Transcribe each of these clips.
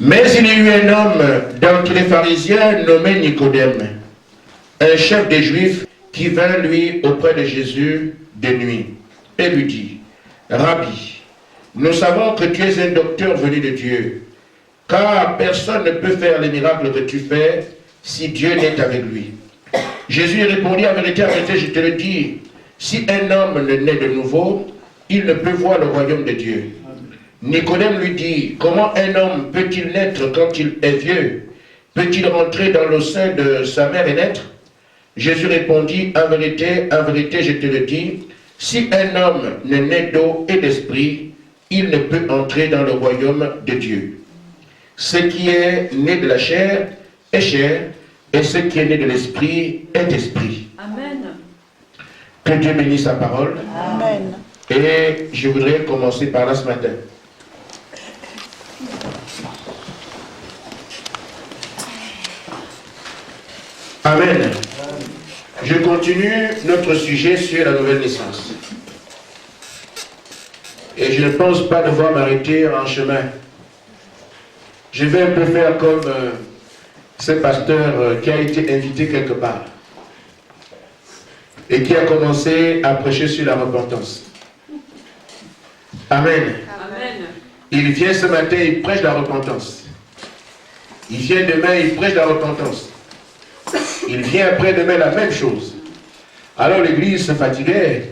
Mais il y a eu un homme d'entre les pharisiens nommé Nicodème, un chef des Juifs, qui vint lui auprès de Jésus de nuit et lui dit, Rabbi, nous savons que tu es un docteur venu de Dieu, car personne ne peut faire les miracles que tu fais si Dieu n'est avec lui. Jésus répondit, en vérité, je te le dis, si un homme ne naît de nouveau, il ne peut voir le royaume de Dieu. Nicodème lui dit, comment un homme peut-il naître quand il est vieux? Peut-il rentrer dans le sein de sa mère et naître? Jésus répondit, en vérité, je te le dis, si un homme ne naît d'eau et d'esprit, il ne peut entrer dans le royaume de Dieu. Ce qui est né de la chair est chair, et ce qui est né de l'esprit est esprit. Amen. Que Dieu bénisse sa parole. Amen. Et je voudrais commencer par là ce matin. Amen. Je continue notre sujet sur la nouvelle naissance. Et je ne pense pas devoir m'arrêter en chemin. Je vais un peu faire comme ce pasteur qui a été invité quelque part et qui a commencé à prêcher sur la repentance. Amen. Amen. Il vient ce matin, il prêche la repentance. Il vient demain, il prêche la repentance. Il vient après-demain la même chose. Alors l'église se fatiguait.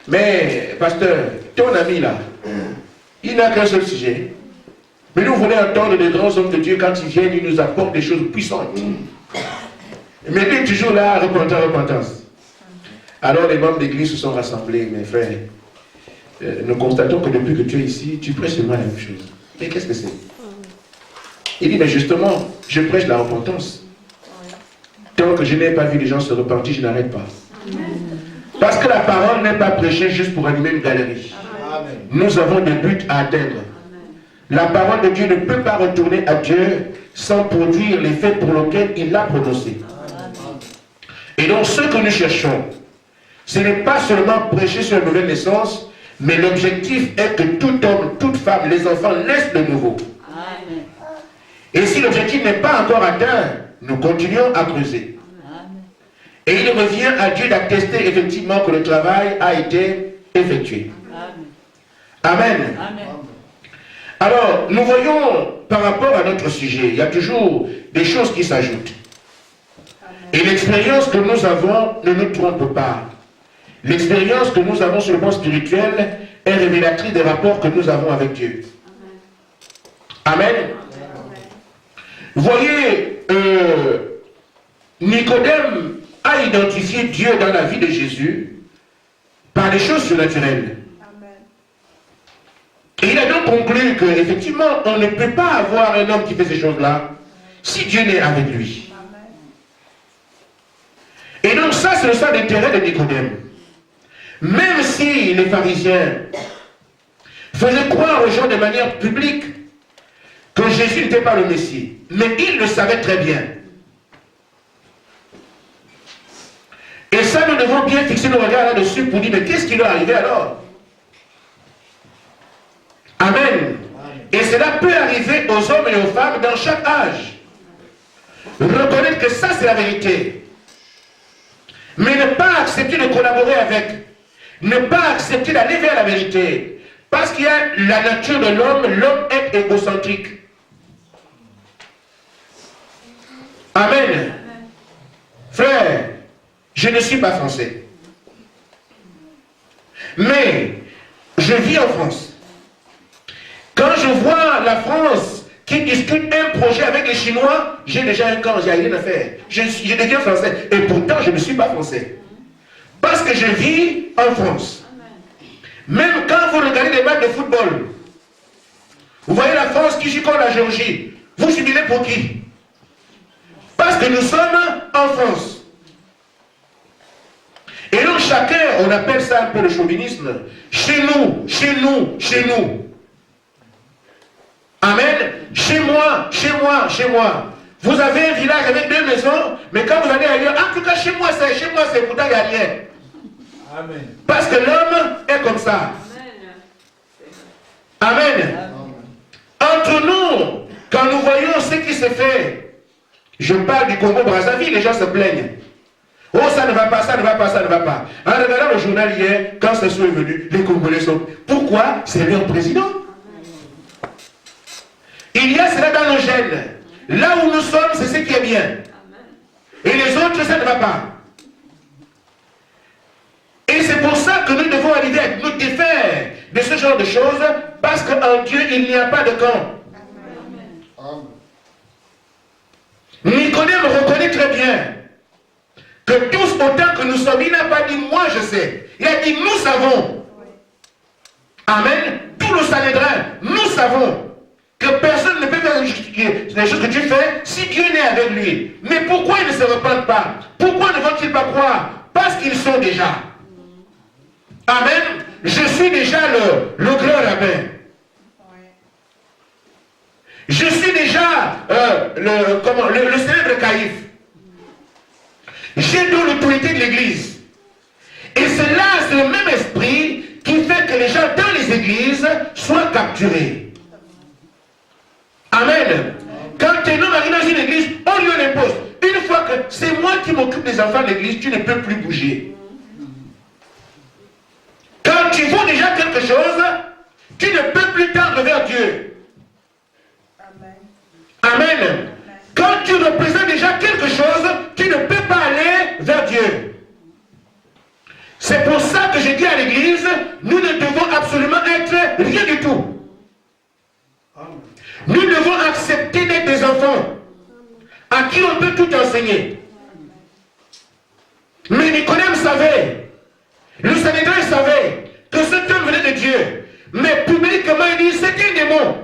Mais, pasteur, ton ami là, il n'a qu'un seul sujet. Mais nous voulons entendre des grands hommes de Dieu quand ils viennent, ils nous apportent des choses puissantes. Mais il est toujours là, repentance. Alors les membres d'église se sont rassemblés, mes frères. Nous constatons que depuis que tu es ici, tu prêches seulement la même chose. Mais qu'est-ce que c'est? Il dit, mais justement, je prêche la repentance. Tant que je n'ai pas vu les gens se repentir, je n'arrête pas. Parce que la parole n'est pas prêchée juste pour animer une galerie. Amen. Nous avons des buts à atteindre. La parole de Dieu ne peut pas retourner à Dieu sans produire l'effet pour lequel il l'a prononcé. Et donc ce que nous cherchons, ce n'est pas seulement prêcher sur la nouvelle naissance, mais l'objectif est que tout homme, toute femme, les enfants naissent de nouveau. Amen. Et si l'objectif n'est pas encore atteint, nous continuons à creuser. Amen. Et il revient à Dieu d'attester effectivement que le travail a été effectué. Amen. Amen. Amen. Alors, nous voyons par rapport à notre sujet, il y a toujours des choses qui s'ajoutent. Et l'expérience que nous avons ne nous trompe pas. L'expérience que nous avons sur le plan spirituel est révélatrice des rapports que nous avons avec Dieu. Amen. Amen. Vous voyez, Nicodème a identifié Dieu dans la vie de Jésus par des choses surnaturelles. Et il a donc conclu qu'effectivement, on ne peut pas avoir un homme qui fait ces choses-là si Dieu n'est avec lui. Et donc ça, c'est le centre d'intérêt de Nicodème. Même si les pharisiens faisaient croire aux gens de manière publique que Jésus n'était pas le Messie, mais ils le savaient très bien. Et ça, nous devons bien fixer nos regards là-dessus pour dire, mais qu'est-ce qui leur est arrivé alors? Amen. Et cela peut arriver aux hommes et aux femmes dans chaque âge. Reconnaître que ça, c'est la vérité. Mais ne pas accepter de collaborer avec. Ne pas accepter d'aller vers la vérité. Parce qu'il y a la nature de l'homme, l'homme est égocentrique. Amen. Frère, je ne suis pas français. Mais je vis en France. Quand je vois la France qui discute un projet avec les Chinois, j'ai déjà un camp, j'ai rien à faire. Je deviens français. Et pourtant, je ne suis pas français. Parce que je vis en France. Même quand vous regardez des matchs de football, vous voyez la France qui joue contre la Géorgie. Vous jubilez pour qui? Parce que nous sommes en France. Et donc chacun, on appelle ça un peu le chauvinisme. Chez nous, chez nous, chez nous. Amen. Chez moi, chez moi, chez moi. Vous avez un village avec 2 maisons, mais quand vous allez ailleurs, en tout cas chez moi c'est pourtant il n'y a rien. Amen. Parce que l'homme est comme ça. Amen. Amen. Entre nous, Quand nous voyons ce qui se fait, je parle du Congo-Brazzaville, les gens se plaignent. Oh, ça ne va pas, ça ne va pas, ça ne va pas. En regardant le journal hier, quand ce sont venus, les Congolais sont... Pourquoi? C'est leur président. Il y a cela dans nos gènes. Là où nous sommes, c'est ce qui est bien. Et les autres, ça ne va pas. Et c'est pour ça que nous devons arriver à nous défaire de ce genre de choses, parce qu'en Dieu, il n'y a pas de camp. Nicodème reconnaît très bien que tous autant que nous sommes, il n'a pas dit moi je sais. Il a dit nous savons. Amen. Tout le Sanhédrin, nous savons que personne ne peut faire les choses que tu fais si Dieu n'est avec lui. Mais pourquoi ils ne se repentent pas? Pourquoi ne vont-ils pas croire? Parce qu'ils sont déjà. Amen. Je suis déjà le grand rabbin. Je suis déjà le célèbre Caïphe. J'ai donc l'autorité de l'église. Et c'est le même esprit qui fait que les gens dans les églises soient capturés. Amen. Quand un homme arrive dans une église, on lui impose. Une fois que c'est moi qui m'occupe des enfants de l'église, tu ne peux plus bouger. Quand tu vaux déjà quelque chose, tu ne peux plus tendre vers Dieu. Amen. Quand tu représentes déjà quelque chose, tu ne peux pas aller vers Dieu. C'est pour ça que je dis à l'église, nous ne devons absolument être rien du tout. Nous devons accepter d'être des enfants à qui on peut tout enseigner. Mais Nicodème savait, le Sanhédrin savait que cet homme venait de Dieu. Mais publiquement il dit, c'est un démon.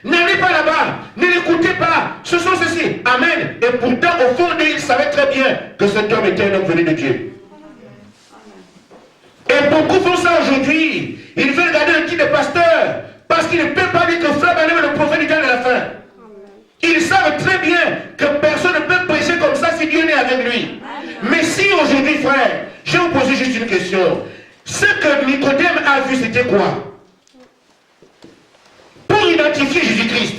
N'allez pas là-bas, ne l'écoutez pas, ce sont ceci. Amen. Et pourtant, au fond de lui, il savait très bien que cet homme était un homme venu de Dieu. Et beaucoup font ça aujourd'hui. Ils veulent garder un titre de pasteur parce qu'ils ne peuvent pas dire que Frère Branham est le prophète du temps de la fin. Ils savent très bien que personne ne peut prêcher comme ça si Dieu n'est avec lui. Mais si aujourd'hui, frère, je vais vous poser juste une question. Ce que Nicodème a vu, c'était quoi? Pour identifier Jésus-Christ.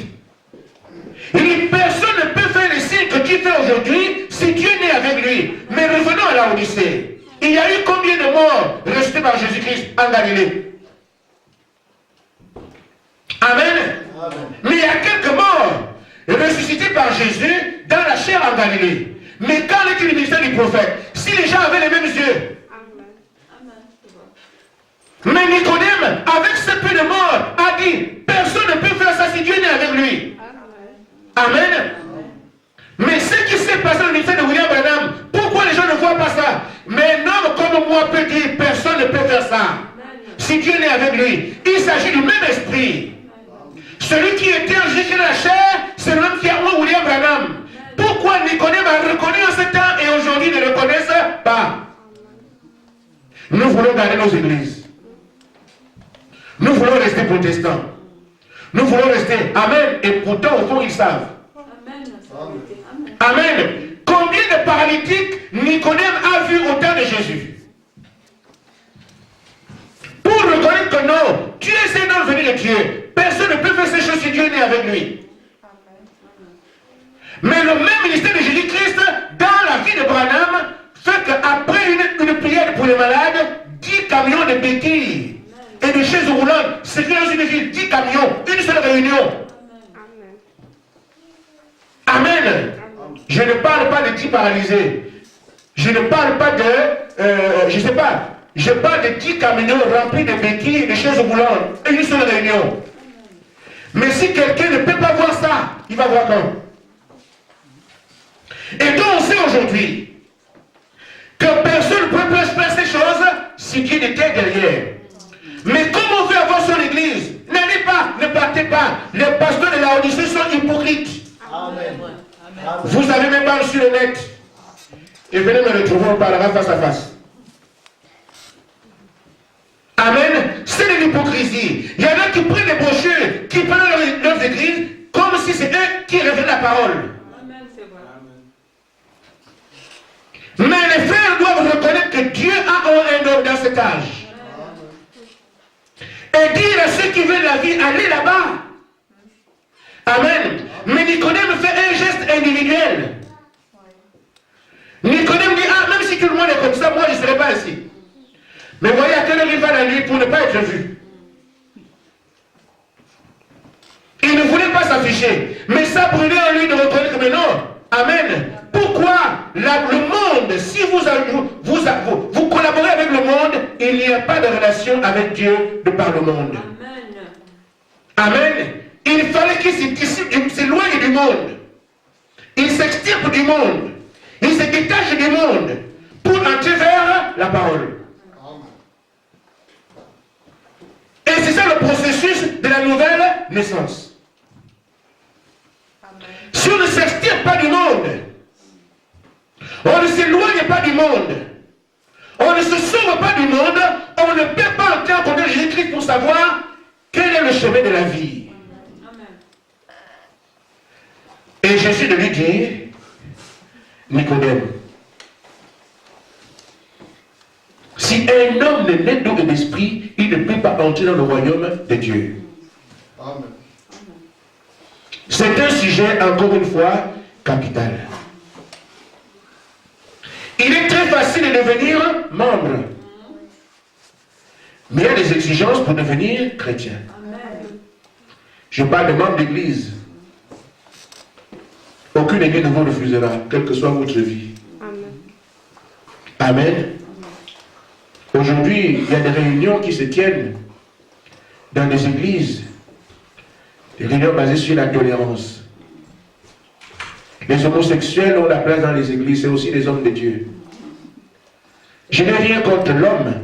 Il dit, personne ne peut faire les signes que tu fais aujourd'hui si Dieu n'est avec lui. Mais revenons à la Odyssée. Il y a eu combien de morts restés par Jésus-Christ en Galilée? Amen. Amen. Mais il y a quelques morts ressuscités par Jésus dans la chair en Galilée. Mais quand est le ministère du prophète? Si les gens avaient les mêmes yeux. Mais Nicodème, avec ce peu de morts, a dit, personne ne peut faire ça si Dieu n'est avec lui. Amen. Mais ce qui s'est passé dans le ministère de William Branham, pourquoi les gens ne voient pas ça? Mais un homme comme moi peut dire, personne ne peut faire ça si Dieu n'est avec lui. Il s'agit du même esprit. Celui qui était enregistré dans la chair, c'est le même qui a eu William Branham. Pourquoi Nicodème a reconnu en ce temps et aujourd'hui ne le reconnaissent pas? Nous voulons garder nos églises. Nous voulons rester protestants. Nous voulons rester. Amen. Et pourtant, au fond, ils savent. Amen. Combien de paralytiques Nicodème a vu au temps de Jésus? Pour reconnaître que non, tu es un homme venu de Dieu. Personne ne peut faire ces choses si Dieu n'est avec lui. Mais le même ministère de Jésus-Christ, dans la vie de Branham, fait qu'après une prière pour les malades, 10 camions de béquilles et de chaises roulantes, c'est que dans une ville, 10 camions, une seule réunion. Amen. Je ne parle pas de 10 paralysés. Je ne parle pas de, je ne sais pas, je parle de 10 camions remplis de béquilles et de chaises roulantes et une seule réunion. Mais si quelqu'un ne peut pas voir ça, il va voir quand? Et donc on sait aujourd'hui que personne ne peut faire ces choses si Dieu était derrière. Mais comment on veut avoir son église? N'allez pas, ne partez pas. Les pasteurs de la Odyssée sont hypocrites. Amen. Vous avez même pas sur le net. Et venez me retrouver, on parlera face à face. Amen. C'est de l'hypocrisie. Il y en a qui prennent des brochures, qui prennent leurs églises, comme si c'est eux qui révèlent la parole. Amen, c'est vrai. Mais les frères doivent reconnaître que Dieu a un homme dans cet âge. Et dire à ceux qui veulent la vie, allez là-bas. Amen. Mais Nicodème fait un geste individuel. Nicodème dit, ah, même si tout le monde est comme ça, moi je ne serai pas ainsi. Mais voyez à quelle heure il va la nuit pour ne pas être vu. Il ne voulait pas s'afficher. Mais ça brûlait en lui de reconnaître que non. Amen. Pourquoi le monde, si vous collaborez avec le monde, il n'y a pas de relation avec Dieu de par le monde. Amen. Amen. Il fallait qu'il s'éloigne du monde. Il s'extirpe du monde. Il se détache du monde pour entrer vers la parole. Et c'est ça le processus de la nouvelle naissance. Si on ne s'extirpe pas du monde, on ne s'éloigne pas du monde, on ne se sauve pas du monde, on ne peut pas entrer en contact de Jésus-Christ pour savoir quel est le chemin de la vie. Et Jésus de lui dire, Nicodème, si un homme ne naît d'eau et d'esprit, il ne peut pas entrer dans le royaume de Dieu. Amen. C'est un sujet, encore une fois, capital. Il est très facile de devenir membre. Mais il y a des exigences pour devenir chrétien. Amen. Je parle de membre d'église. Aucune église ne vous refusera, quelle que soit votre vie. Amen. Amen. Aujourd'hui, il y a des réunions qui se tiennent dans des églises. Des réunions basées sur la tolérance. Les homosexuels ont la place dans les églises, c'est aussi des hommes de Dieu. Je n'ai rien contre l'homme,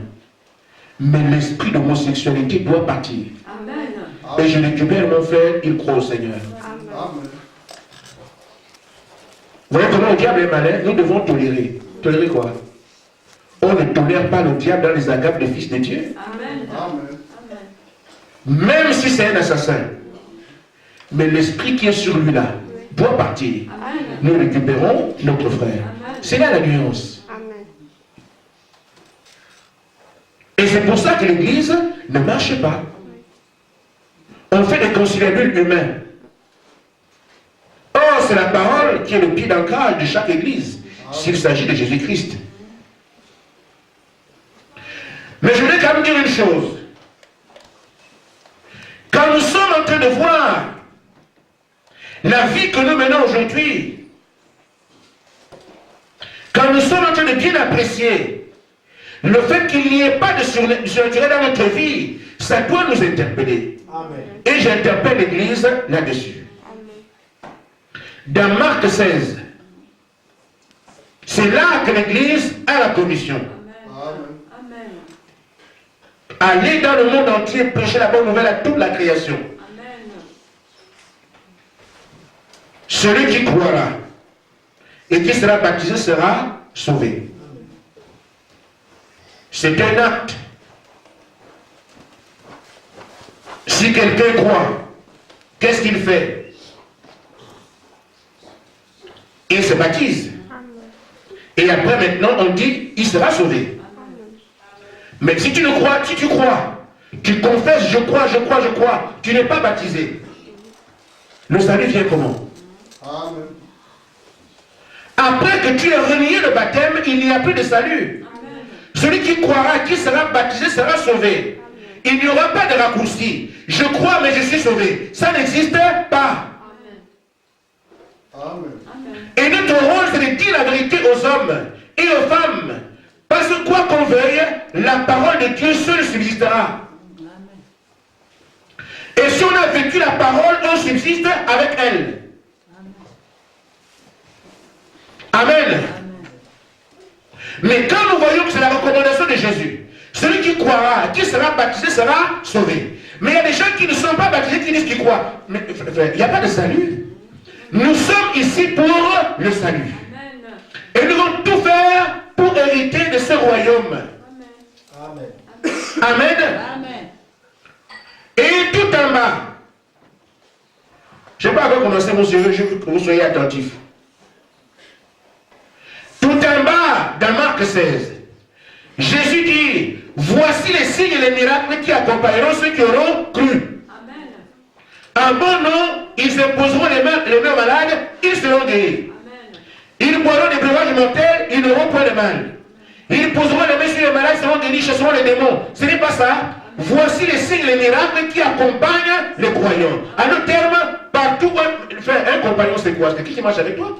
mais l'esprit d'homosexualité doit partir. Amen. Et je récupère mon frère, il croit au Seigneur. Amen. Vous voyez comment le diable est malin? Nous devons tolérer. Tolérer quoi? On ne tolère pas le diable dans les agapes des fils de Dieu. Amen. Amen. Même si c'est un assassin. Mais l'esprit qui est sur lui là doit partir. Amen. Nous récupérons notre frère. C'est là la nuance. Amen. Et c'est pour ça que l'église ne marche pas. On fait des conciliabules humains. Or, c'est la parole qui est le pied d'ancrage de chaque église, s'il s'agit de Jésus-Christ. Mais je voulais quand même dire une chose. Quand nous sommes en train de voir la vie que nous menons aujourd'hui, quand nous sommes en train de bien apprécier le fait qu'il n'y ait pas de surnaturel dans notre vie, ça doit nous interpeller. Amen. Et j'interpelle l'Église là-dessus. Dans Marc 16, c'est là que l'Église a la commission. Amen. Aller dans le monde entier, prêcher la bonne nouvelle à toute la création. Amen. Celui qui croira et qui sera baptisé sera sauvé. C'est un acte. Si quelqu'un croit, qu'est-ce qu'il fait? Il se baptise. Et après maintenant on dit, il sera sauvé. Mais si tu ne crois, si tu crois, tu confesses, je crois, tu n'es pas baptisé. Le salut vient comment? Amen. Après que tu aies renié le baptême, il n'y a plus de salut. Amen. Celui qui croira, qui sera baptisé, sera sauvé. Amen. Il n'y aura pas de raccourci. Je crois, mais je suis sauvé. Ça n'existe pas. Amen. Et notre rôle, c'est de dire la vérité aux hommes et aux femmes. Parce que quoi qu'on veuille, la parole de Dieu seule subsistera. Amen. Et si on a vécu la parole, on subsiste avec elle. Amen. Amen. Mais quand nous voyons que c'est la recommandation de Jésus, celui qui croira, qui sera baptisé, sera sauvé. Mais il y a des gens qui ne sont pas baptisés, qui disent qu'ils croient. Mais il n'y a pas de salut. Nous sommes ici pour le salut. Amen. Et nous devons tout faire pour hériter de ce royaume. Amen. Amen. Amen. Et tout en bas. Je ne vais pas commencer mon sujet, je veux que vous soyez attentifs. Tout en bas, dans Marc 16, Jésus dit, voici les signes et les miracles qui accompagneront ceux qui auront cru. Amen. En mon nom, ils imposeront les mains malades, ils seront guéris. Ils boiront des breuvages mortels, ils n'auront point de mal. Ils poseront les mains sur les malades, ils seront guéris, chasseront les démons. Ce n'est pas ça. Voici les signes, les miracles qui accompagnent les croyants. À nos termes, partout où un compagnon, c'est quoi? C'est qui marche avec toi?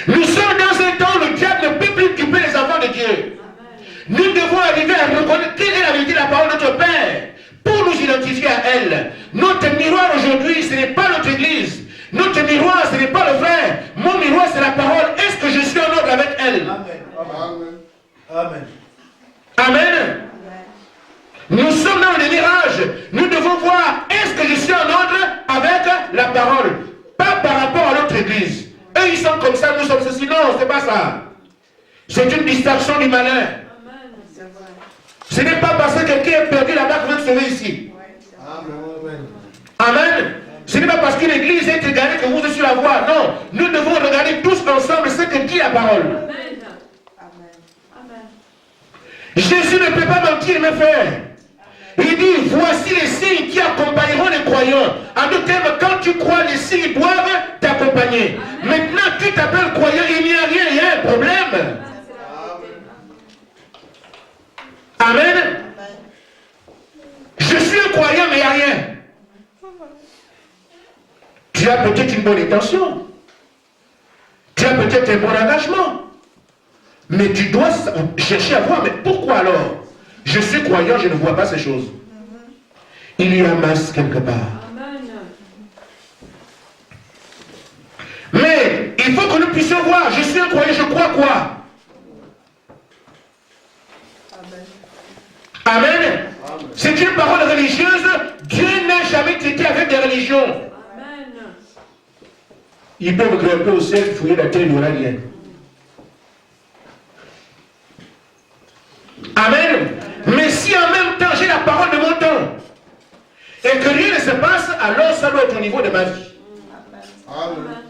Nous sommes dans un temps où le diable ne peut plus occuper les enfants de Dieu. Nous devons arriver à reconnaître quelle est la vérité de la parole de notre Père pour nous identifier à elle. Notre miroir aujourd'hui, ce n'est pas notre église. Notre miroir, ce n'est pas le frère. Mon miroir, c'est la parole. Est-ce que je suis en ordre avec elle? Amen. Amen. Amen. Nous sommes dans le mirage. Nous devons voir, est-ce que je suis en ordre avec la parole? Pas par rapport à notre église. Eux, ils sont comme ça, nous sommes ceci. Non, c'est pas ça. C'est une distraction du malin. Ce n'est pas parce que quelqu'un est perdu là-bas qu'il va te sauver ici. Amen. Amen. Ce n'est pas parce qu'une église est égarée que vous êtes sur la voie. Non. Nous devons regarder tous ensemble ce que dit la parole. Amen. Jésus ne peut pas mentir, mes frères. Il dit, voici les signes qui accompagneront les croyants. En d'autres termes, quand tu crois, les signes doivent t'accompagner. Maintenant, tu t'appelles croyant, il n'y a rien, il y a un problème. Amen. Je suis un croyant, mais il n'y a rien. Tu as peut-être une bonne intention. Tu as peut-être un bon engagement. Mais tu dois chercher à voir, mais pourquoi alors? Je suis croyant, je ne vois pas ces choses. Il y a masse quelque part. Mais il faut que nous puissions voir, je suis un croyant, je crois quoi? Amen. C'est une parole religieuse. Dieu n'a jamais traité avec des religions. Amen. Ils peuvent grimper au ciel, fouiller la terre, il n'y aura rien. Amen. Mais si en même temps j'ai la parole de mon temps et que rien ne se passe, alors ça doit être au niveau de ma vie. Amen.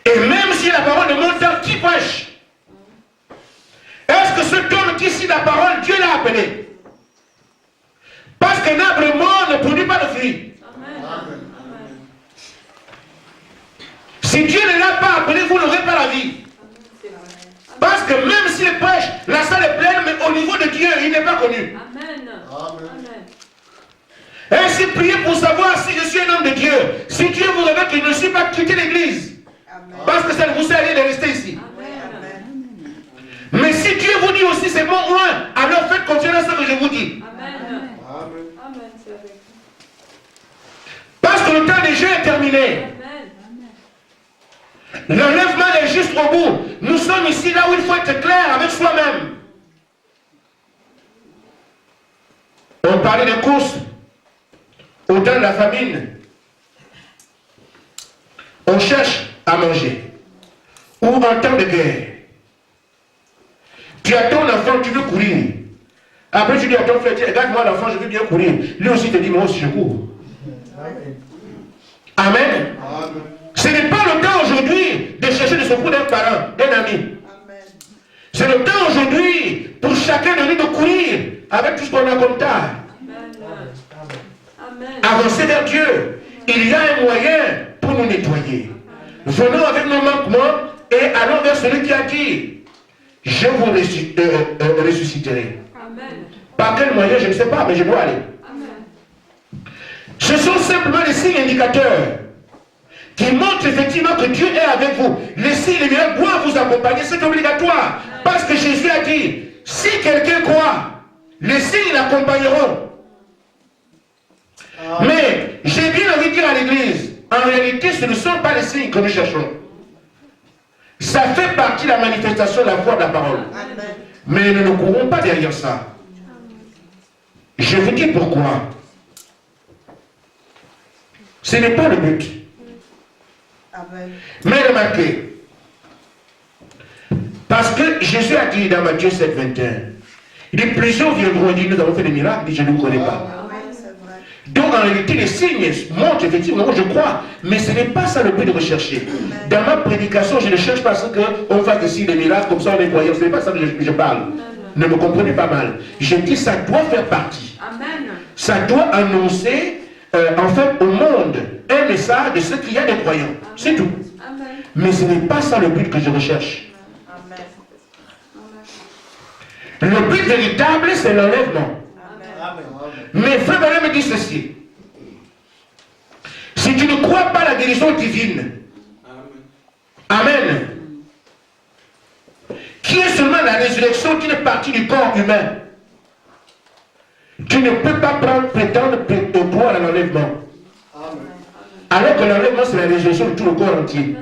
Et même si la parole de mon temps, qui prêche? Est-ce que cet homme qui cite la parole, Dieu l'a appelé? Parce qu'un arbre mort ne produit pas de fruits. Amen. Si Dieu ne l'a pas appelé, vous n'aurez pas la vie. Parce que même s'il prêche, la salle est pleine, mais au niveau de Dieu, il n'est pas connu. Amen. Ainsi, priez pour savoir si je suis un homme de Dieu. Si Dieu vous révèle que je ne suis pas, quitter l'église. Parce que ça ne vous sert à rien de rester ici. Mais si Dieu vous dit aussi c'est mon oint, alors faites confiance à ce que je vous dis. Parce que le temps des jeux est terminé. L'enlèvement est juste au bout. Nous sommes ici là où il faut être clair avec soi-même. On parlait des courses au temps de la famine. On cherche à manger. Ou en temps de guerre. Tu as ton enfant, tu veux courir. Après tu dis à ton frère, regarde-moi l'enfant, je veux bien courir. Lui aussi te dit, moi aussi je cours. Amen. Amen. Ce n'est pas le temps aujourd'hui de chercher le secours d'un parent, d'un ami. C'est le temps aujourd'hui pour chacun de nous de courir avec tout ce qu'on a comme tard. Avancer vers Dieu. Il y a un moyen pour nous nettoyer. Venons avec nos manquements et allons vers celui qui a dit, je vous ressusciterai. Par quel moyen, je ne sais pas, mais je dois aller. Ce sont simplement des signes indicateurs qui montrent effectivement que Dieu est avec vous. Les signes, les miracles doivent vous accompagner, c'est obligatoire. Parce que Jésus a dit, si quelqu'un croit, les signes l'accompagneront. Mais j'ai bien envie de dire à l'église, en réalité, ce ne sont pas les signes que nous cherchons. Ça fait partie de la manifestation de la foi de la parole. Mais nous ne courons pas derrière ça. Je vous dis pourquoi. Ce n'est pas le but. Mais remarquez, parce que Jésus a dit dans Matthieu 7, 21, il dit, plusieurs viendront dire, nous avons fait des miracles, il dit, je ne vous connais pas. Donc en réalité, les signes montrent effectivement, je crois, mais ce n'est pas ça le but de rechercher. Dans ma prédication, je ne cherche pas à ce qu'on fasse des signes, des miracles, comme ça on est croyant. Ce n'est pas ça que je parle. Ne me comprenez pas mal. Je dis ça doit faire partie. ça doit annoncer en fait au monde un message de ce qu'il y a des croyants. C'est tout. Mais ce n'est pas ça le but que je recherche. Le but véritable, c'est l'enlèvement. Mais frère Branham me dit ceci. Si tu ne crois pas à la guérison divine, Amen, qui est seulement la résurrection d'une partie du corps humain, tu ne peux pas prétendre croire à l'enlèvement. Alors que l'enlèvement, c'est la résurrection de tout le corps entier.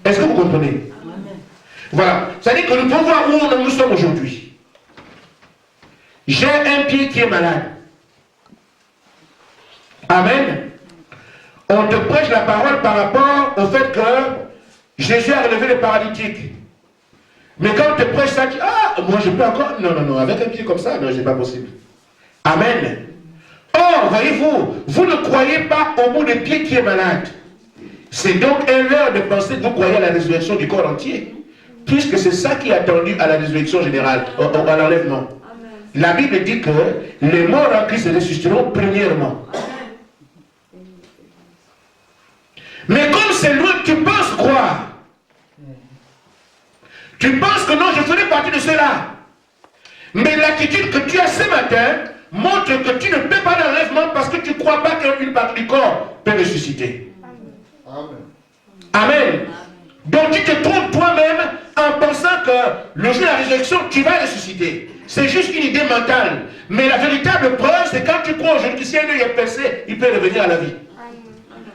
Est-ce que vous comprenez? Voilà. C'est-à-dire que nous pouvons voir où nous sommes aujourd'hui. J'ai un pied qui est malade. Amen. On te prêche la parole par rapport au fait que Jésus a relevé les paralytiques. Mais quand on te prêche ça, tu dis, ah, moi je peux encore. Non, non, non, avec un pied comme ça, non, c'est pas possible. Amen. Or, voyez-vous, vous ne croyez pas au bout des pieds qui est malade. C'est donc erreur de penser que vous croyez à la résurrection du corps entier. Puisque c'est ça qui est attendu à la résurrection générale, à l'enlèvement. La Bible dit que les morts en Christ ressusciteront premièrement. Mais comme c'est loin que tu penses croire, tu penses que non, je ferai partie de cela. Mais l'attitude que tu as ce matin montre que tu ne peux pas l'enlèvement parce que tu ne crois pas qu'une partie du corps peut ressusciter. Amen. Amen. Donc tu te trompes toi-même en pensant que le jour de la résurrection, tu vas ressusciter. C'est juste une idée mentale. Mais la véritable preuve, c'est quand tu crois aujourd'hui que si un œil est percé, il peut revenir à la vie.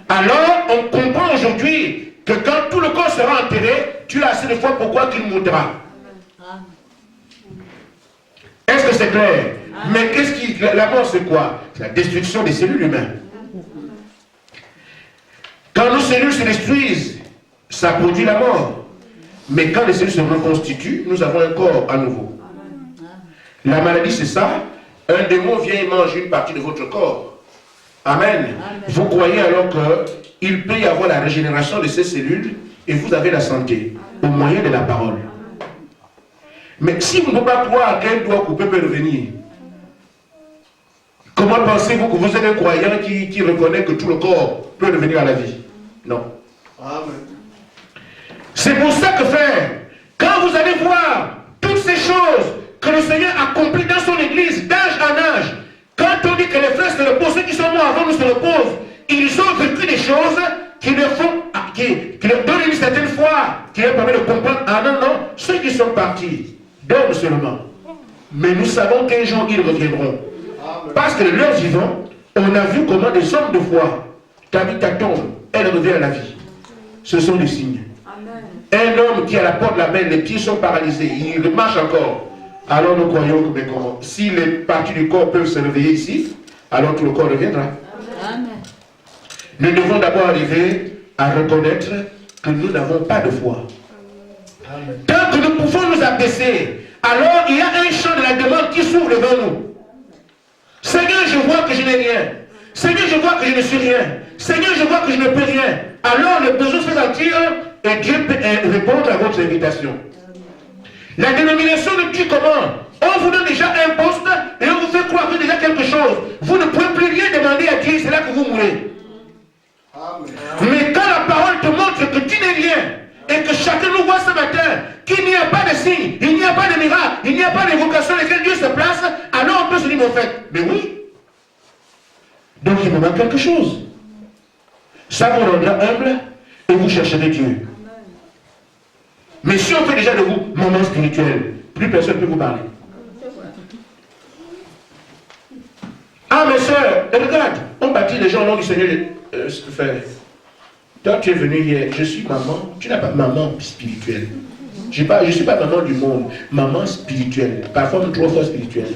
Alors, on comprend aujourd'hui que quand tout le corps sera enterré, tu as assez de foi pour quoi qu'il mourra. Est-ce que c'est clair? Mais qu'est-ce qui... La mort, c'est quoi? C'est la destruction des cellules humaines. Quand nos cellules se détruisent, ça produit la mort. Mais quand les cellules se reconstituent, nous avons un corps à nouveau. La maladie, c'est ça. Un démon vient et mange une partie de votre corps. Amen. Amen. Vous croyez alors qu'il peut y avoir la régénération de ces cellules et vous avez la santé au moyen de la parole. Mais si vous ne pouvez pas croire qu'un doigt coupé peut revenir, comment pensez-vous que vous êtes un croyant qui reconnaît que tout le corps peut revenir à la vie? Non. Amen. C'est pour ça que frère, quand vous allez voir toutes ces choses que le Seigneur accomplit dans son église d'âge en âge, quand on dit que les frères se reposent, ceux qui sont morts avant nous se reposent, ils ont vécu des choses qui leur font, qui leur donnent une certaine foi, qui leur permet de comprendre. Ah non, non, ceux qui sont partis dorment seulement. Mais nous savons qu'un jour ils reviendront. Parce que de leur vivant, on a vu comment des hommes de foi, Tabitha tombe, elle revient à la vie. Ce sont des signes. Amen. Un homme qui est à la porte de la mer, les pieds sont paralysés, il marche encore. Alors nous croyons que si les parties du corps peuvent se réveiller ici, alors tout le corps reviendra. Amen. Nous devons d'abord arriver à reconnaître que nous n'avons pas de foi. Amen. Tant que nous pouvons nous abaisser, alors il y a un champ de la demande qui s'ouvre devant nous. Seigneur, je vois que je n'ai rien. Seigneur, je vois que je ne suis rien. Seigneur, je vois que je ne peux rien. Alors le besoin se fait sentir et Dieu peut répondre à votre invitation. La dénomination ne dit comment? On vous donne déjà un poste et on vous fait croire que déjà quelque chose. Vous ne pouvez plus rien demander à Dieu, c'est là que vous mourrez. Amen. Mais quand la parole te montre que tu n'es rien et que chacun nous voit ce matin qu'il n'y a pas de signe, il n'y a pas de miracle, il n'y a pas d'évocation dans laquelle Dieu se place, alors on peut se dire, mais en fait, mais oui. Donc il me manque quelque chose. Ça vous rendra humble et vous chercherez Dieu. Mais si on fait déjà de vous maman spirituel, plus personne ne peut vous parler. Ah mes soeurs, regarde, on baptise les gens au nom du Seigneur. Toi tu es venu hier, je suis maman, tu n'as pas maman spirituelle. Je ne suis pas maman du monde, maman spirituelle, parfois même 3 fois spirituelle.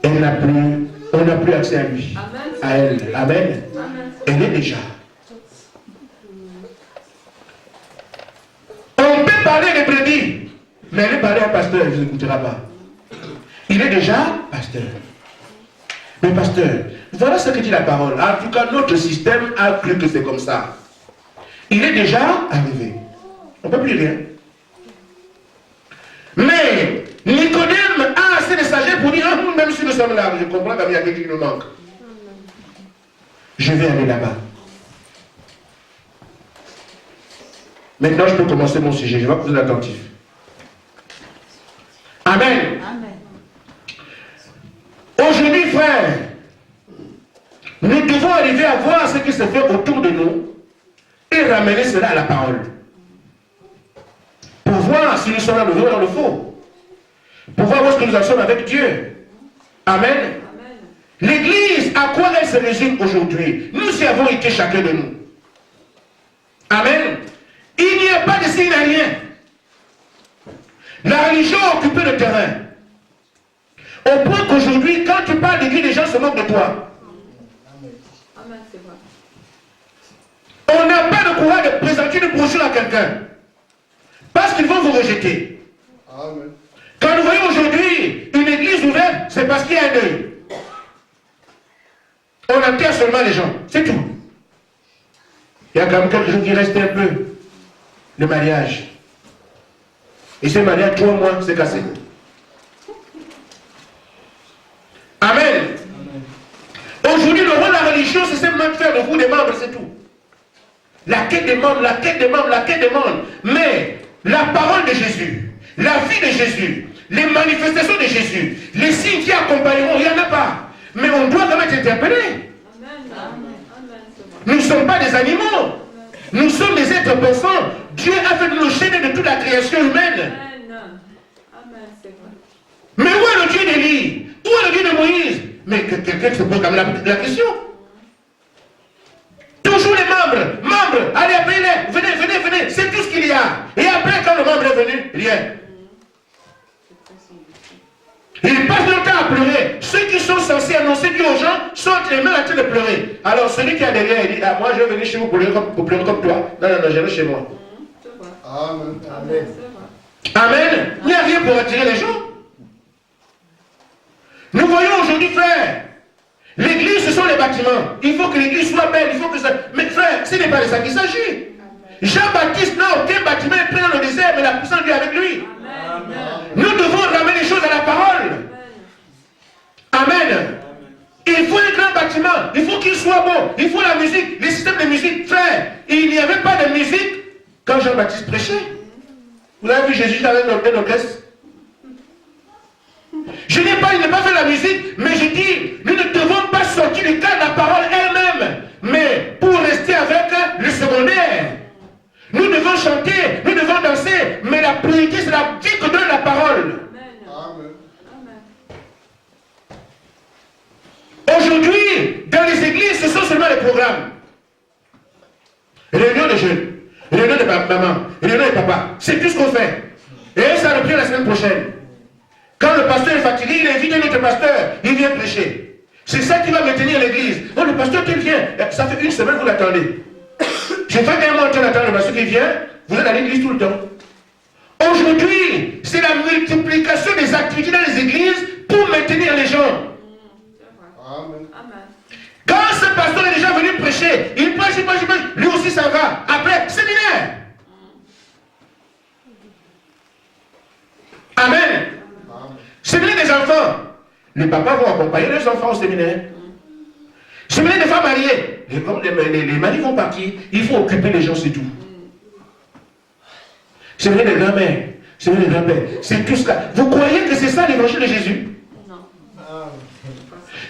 On n'a plus accès à lui, à elle. Amen. Elle est déjà. On peut parler de brebis, mais aller parler à un pasteur, il ne vous écoutera pas. Il est déjà pasteur. Mais pasteur, voilà ce que dit la parole. En tout cas, notre système a cru que c'est comme ça. Il est déjà arrivé. On ne peut plus rien. Mais Nicodème a assez de sagesse regarder pour dire, ah, même si nous sommes là, je comprends qu'il y a quelque chose qui nous manque. Je vais aller là-bas. Maintenant, je peux commencer mon sujet. Je vais vous être attentif. Amen. Amen. Aujourd'hui, frère, nous devons arriver à voir ce qui se fait autour de nous et ramener cela à la parole. Pour voir si nous sommes dans le vrai ou dans le faux. Pour voir où est-ce que nous en sommes avec Dieu. Amen. Amen. L'Église, à quoi elle se résume aujourd'hui? Nous y avons été chacun de nous. Amen. Il n'y a pas de signe à rien. La religion a occupé le terrain. Au point qu'aujourd'hui, quand tu parles d'église, les gens se moquent de toi. Amen, c'est vrai. On n'a pas le courage de présenter une brochure à quelqu'un. Parce qu'ils vont vous rejeter. Amen. Quand nous voyons aujourd'hui une église ouverte, c'est parce qu'il y a un œil. On enterre seulement les gens. C'est tout. Il y a quand même quelque chose qui reste un peu. Le mariage. Et ce mariage, 3 mois, c'est cassé. Amen. Aujourd'hui, le rôle de la religion, c'est simplement de faire de vous des membres, c'est tout. La quête des membres, la quête des membres, la quête des membres. Mais la parole de Jésus, la vie de Jésus, les manifestations de Jésus, les signes qui accompagneront, il n'y en a pas. Mais on doit quand même être interpellé. Amen. Amen. C'est vrai. Nous ne sommes pas des animaux. Nous sommes des êtres pensants. Dieu a fait de nous chaîner de toute la création humaine. Amen. Amen, c'est vrai. Mais où est le Dieu d'Élie? Où est le Dieu de Moïse? Mais quelqu'un se pose quand même la question. Toujours les membres, allez appelez-les, venez, c'est tout ce qu'il y a. Et après, quand le membre est venu, rien. Il passe le temps à pleurer. Ceux qui sont censés annoncer Dieu aux gens sont les mains en train de pleurer. Alors celui qui est derrière, il dit, ah, moi je vais venir chez vous pour pleurer comme toi. Non, je vais chez moi. C'est vrai. Amen. Amen. C'est vrai. Amen. Il n'y a rien pour attirer les gens. Nous voyons aujourd'hui, frère, l'église, ce sont les bâtiments. Il faut que l'église soit belle, il faut que ça... Mais frère, ce n'est pas de ça qu'il s'agit. Jean-Baptiste n'a aucun bâtiment pris dans le désert, mais la puissance de Dieu avec lui. Amen. Nous devons ramener les choses à la parole. Amen. Il faut un grand bâtiment, il faut qu'il soit beau, il faut la musique, les systèmes de musique. Frère, il n'y avait pas de musique quand Jean-Baptiste prêchait. Vous avez vu Jésus avec un orchestre? Il n'a pas fait la musique, mais je dis, nous ne devons pas sortir du cadre de la parole elle-même, mais pour rester avec le secondaire. Nous devons chanter, nous devons danser, mais la priorité, c'est la vie que donne la parole. Amen. Amen. Aujourd'hui, dans les églises, ce sont seulement les programmes. Réunion de jeunes, réunion de maman, réunion de papa, c'est tout ce qu'on fait. Et ça reprend la semaine prochaine. Quand le pasteur est fatigué, il invite un autre pasteur, il vient prêcher. C'est ça qui va maintenir l'église. Oh, le pasteur qui vient, ça fait 1 semaine, vous l'attendez. J'ai fait un mois d'attendre le pasteur qui vient, vous êtes à l'église tout le temps. Aujourd'hui, c'est la multiplication des activités dans les églises pour maintenir les gens. Amen. Amen. Quand ce pasteur est déjà venu prêcher, il prêche, lui aussi ça va. Après, séminaire. Amen. Séminaire des enfants. Les papas vont accompagner les enfants au séminaire. Séminaire des femmes mariées. Les maris vont partir. Il faut occuper les gens, c'est tout. Séminaire des grands-mères. Séminaire des grands-pères. C'est tout ça. Vous croyez que c'est ça l'évangile de Jésus? Non.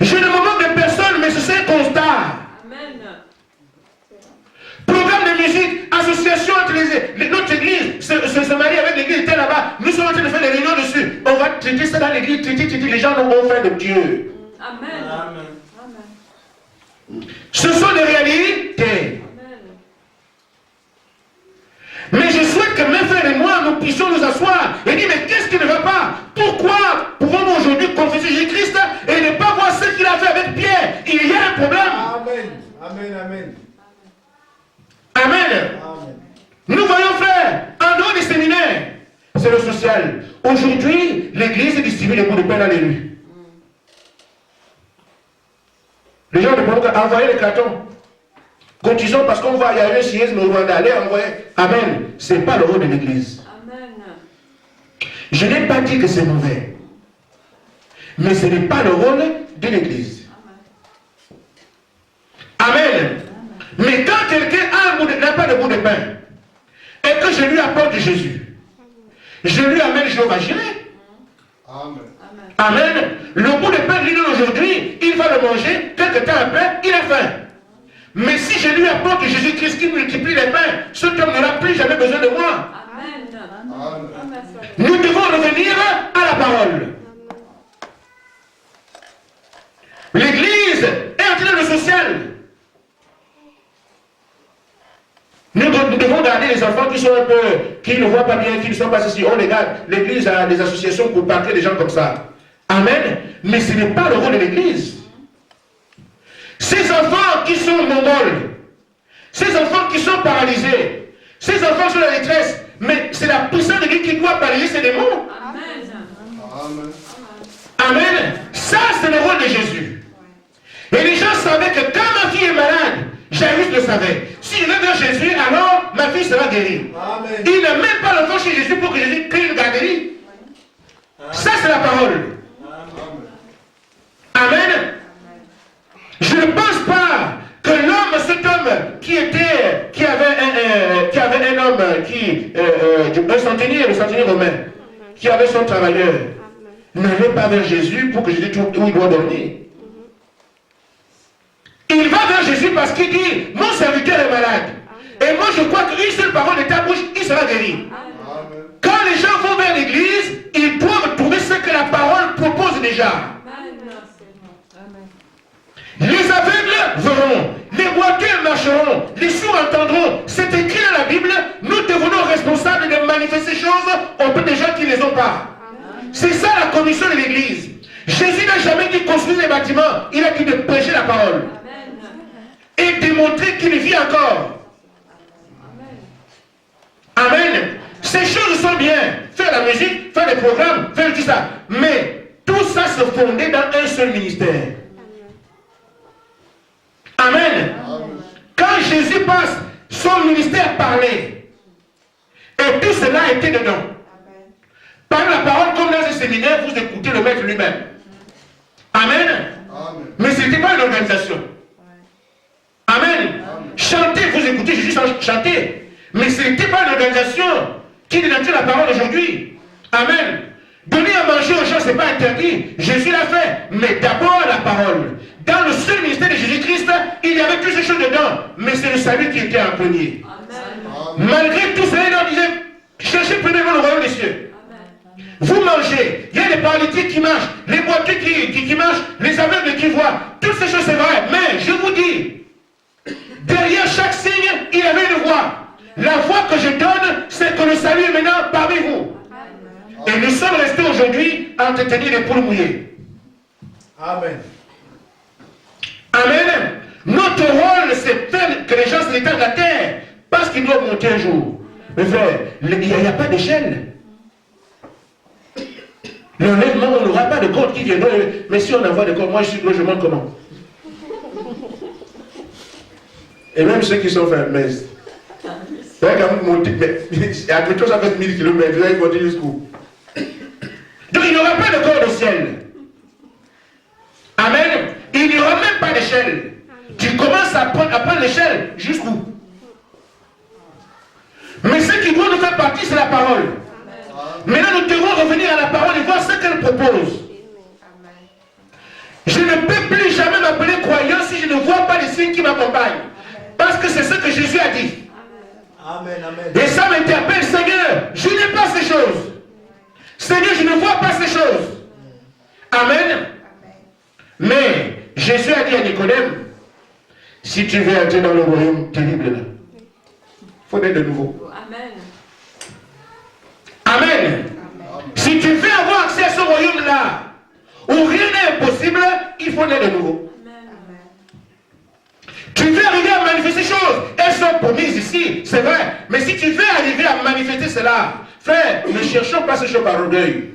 Je ne me moque de personne, mais c'est un constat. Amen. Programme de musique, association entre notre église, se marier avec l'église était là-bas. Nous sommes en train de faire des réunions dessus. On va traiter ça dans l'église, traiter. Les gens n'ont fait de Dieu. Amen. Amen. Amen. Ce sont des réalités. Amen. Mais je souhaite que mes frères et moi, nous puissions nous asseoir et dire, mais qu'est-ce qui ne va pas? Pourquoi pouvons-nous aujourd'hui confesser Jésus-Christ et ne pas voir ce qu'il a fait avec Pierre? Il y a un problème. Amen. Amen. Amen. Amen. Amen. Nous voyons, frère, en dehors des séminaires, c'est le social. Aujourd'hui, l'église distribue les bouts de pain dans les rues. Les gens ne peuvent pas envoyer les cartons. Cotisons parce qu'on va, il y a eu un séisme au Rwanda, allez envoyer. Amen. Ce n'est pas le rôle de l'église. Amen. Je n'ai pas dit que c'est mauvais. Mais ce n'est pas le rôle de l'Église. Amen. Mais quand quelqu'un n'a pas de bout de pain, et que je lui apporte Jésus, je lui amène Jéhovah Jireh. Amen. Amen. Le bout de pain qu'il donne aujourd'hui, il va le manger, quelque temps après, il a faim. Mais si je lui apporte Jésus-Christ qui multiplie les pains, cet homme n'aura plus jamais besoin de moi. Amen. Nous devons revenir à la parole. L'Église est entrée dans le social. Nous devons garder les enfants qui sont un peu, qui ne voient pas bien, qui ne sont pas ici. On les garde. L'Église a des associations pour parquer des gens comme ça. Amen. Mais ce n'est pas le rôle de l'Église. Ces enfants qui sont mongols, ces enfants qui sont paralysés, ces enfants sont dans la détresse, mais c'est la puissance de Dieu qui doit paralyser ces démons. Amen. Amen. Ça, c'est le rôle de Jésus. Et les gens savaient que quand ma fille est malade, Jairus le savait. Si je vais vers Jésus, alors ma fille sera guérie. Amen. Il n'a même pas l'enfant chez Jésus pour que Jésus crée une garderie. Ça, c'est la parole. Amen. Je ne pense pas que l'homme, cet homme qui avait un homme, un centenier romain, qui avait son travailleur, n'allait pas vers Jésus pour que Jésus trouve où il doit dormir. Il va vers Jésus parce qu'il dit, mon serviteur est malade. Et moi je crois qu'une seule parole de ta bouche, il sera guéri. Amen. Quand les gens vont vers l'église, ils doivent trouver ce que la parole propose déjà. Les aveugles verront, les boiteux marcheront, les sourds entendront. C'est écrit dans la Bible, nous devenons responsables de manifester ces choses auprès des gens qui ne les ont pas. C'est ça la commission de l'église. Jésus n'a jamais dit construire des bâtiments, il a dit de prêcher la parole. Et démontrer qu'il vit encore. Amen. Ces choses sont bien. Faire la musique, faire des programmes, faire tout ça. Mais tout ça se fondait dans un seul ministère. Amen. Quand Jésus passe, son ministère parlait. Et tout cela était dedans. Par la parole, comme dans un séminaire, vous écoutez le maître lui-même. Amen. Mais ce n'était pas une organisation. Amen. Chanter, vous écoutez Jésus chanter. Mais ce n'était pas une organisation qui dénaturait la parole aujourd'hui. Amen. Donner à manger aux gens, ce n'est pas interdit. Jésus l'a fait. Mais d'abord la parole. Dans le seul ministère de Jésus-Christ, il y avait toutes ces choses dedans. Mais c'est le salut qui était en premier. Amen. Malgré tout cela, il leur disait, cherchez premièrement le royaume des cieux. Amen. Vous mangez. Il y a des paralytiques qui marchent, les boiteux qui marchent, les aveugles qui voient. Toutes ces choses, c'est vrai. Mais je vous dis, derrière chaque signe, il y avait une voix. La voix que je donne, c'est que le salut est maintenant parmi vous. Et nous sommes restés aujourd'hui à entretenir les poules mouillées. Amen. Amen. Notre rôle, c'est faire que les gens se détachent de la terre. Parce qu'ils doivent monter un jour. Mais frère, il n'y a pas d'échelle. L'enlèvement, on n'aura pas de compte qui viendra. Mais si on envoie des comptes, moi je monte comment? Et même ceux qui sont fermés. C'est vrai quand vous montez, mais à quelque chose ça fait 1000 km, vous allez monter jusqu'où? Donc il n'y aura pas de corps au ciel. Amen. Il n'y aura même pas d'échelle. Tu commences à prendre l'échelle jusqu'où? Mais ce qui doit nous faire partie, c'est la parole. Maintenant, nous devons revenir à la parole et voir ce qu'elle propose. Je ne peux plus jamais m'appeler croyant si je ne vois pas les signes qui m'accompagnent. Parce que c'est ce que Jésus a dit. Amen, amen. Et ça m'interpelle, Seigneur, je n'ai pas ces choses. Seigneur, je ne vois pas ces choses. Amen. Mais Jésus a dit à Nicodème, si tu veux entrer dans le royaume terrible là, il faut naître de nouveau. Amen. Amen. Si tu veux avoir accès à ce royaume-là, où rien n'est impossible, il faut naître de nouveau. Tu veux arriver à manifester ces choses, elles sont promises ici, c'est vrai. Mais si tu veux arriver à manifester cela, frère, ne cherchons pas ces choses par orgueil.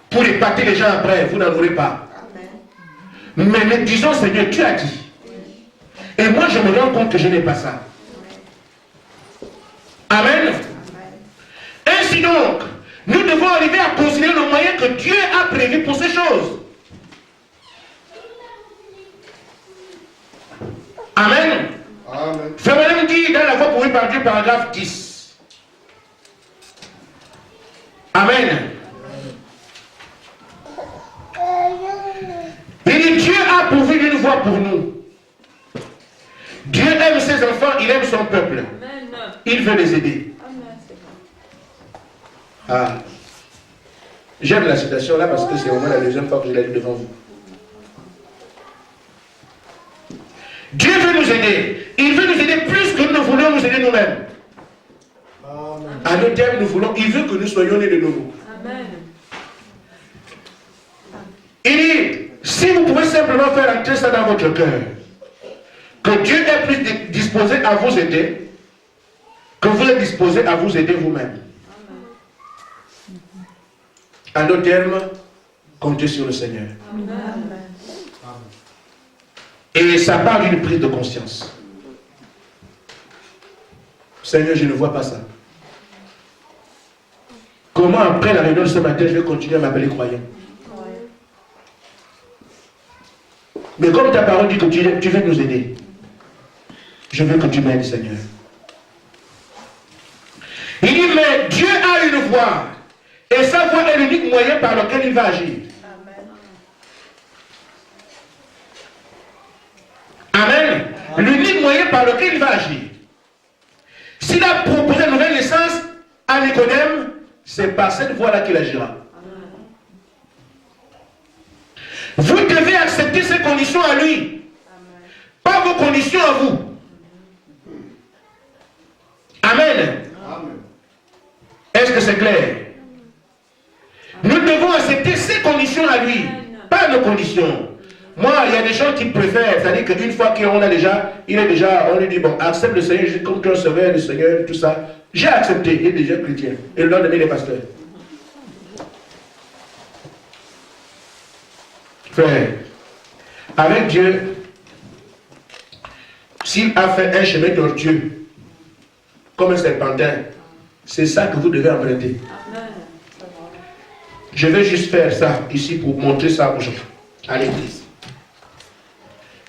Pour épater les gens après, vous n'en aurez pas. Mais nous disons, Seigneur, tu as dit. Et moi, je me rends compte que je n'ai pas ça. Amen. Ainsi donc, Nous devons arriver à considérer le moyen que Dieu a prévu pour ces choses. Amen. Amen. Frère Branham dit dans la voie pourvue par Dieu, paragraphe 10. Amen. Il dit Dieu a pourvu une voie pour nous. Dieu aime ses enfants, il aime son peuple. Amen. Il veut les aider. Ah. J'aime la citation là parce que c'est vraiment la deuxième fois que je la lis devant vous. Dieu veut nous aider. Il veut nous aider plus que nous voulons nous aider nous-mêmes. À nos termes, nous voulons, il veut que nous soyons nés de nouveau. Amen. Il dit, si vous pouvez simplement faire entrer ça dans votre cœur, que Dieu est plus disposé à vous aider, que vous êtes disposé à vous aider vous-même. À nos termes, comptez sur le Seigneur. Amen. Et ça part d'une prise de conscience. Seigneur, je ne vois pas ça. Comment après la réunion de ce matin, je vais continuer à m'appeler croyant? Mais comme ta parole dit que tu veux nous aider, je veux que tu m'aides, Seigneur. Il dit, mais Dieu a une voie. Et sa voie est l'unique moyen par lequel il va agir. Amen. L'unique moyen par lequel il va agir. S'il a proposé une nouvelle naissance à Nicodème, c'est par cette voie-là qu'il agira. Vous devez accepter ses conditions à lui. Pas vos conditions à vous. Amen. Est-ce que c'est clair? Nous devons accepter ses conditions à lui, pas nos conditions. Moi, il y a des gens qui préfèrent, c'est-à-dire qu'une fois qu'on a déjà, on lui dit, bon, accepte le Seigneur, comme tu recevais le Seigneur, tout ça. J'ai accepté, il est déjà chrétien. Et le lendemain, il est pasteur. Frère, avec Dieu, s'il a fait un chemin tortueux, comme un serpentin, c'est ça que vous devez emprunter. Je vais juste faire ça ici pour montrer ça aux gens, à l'église.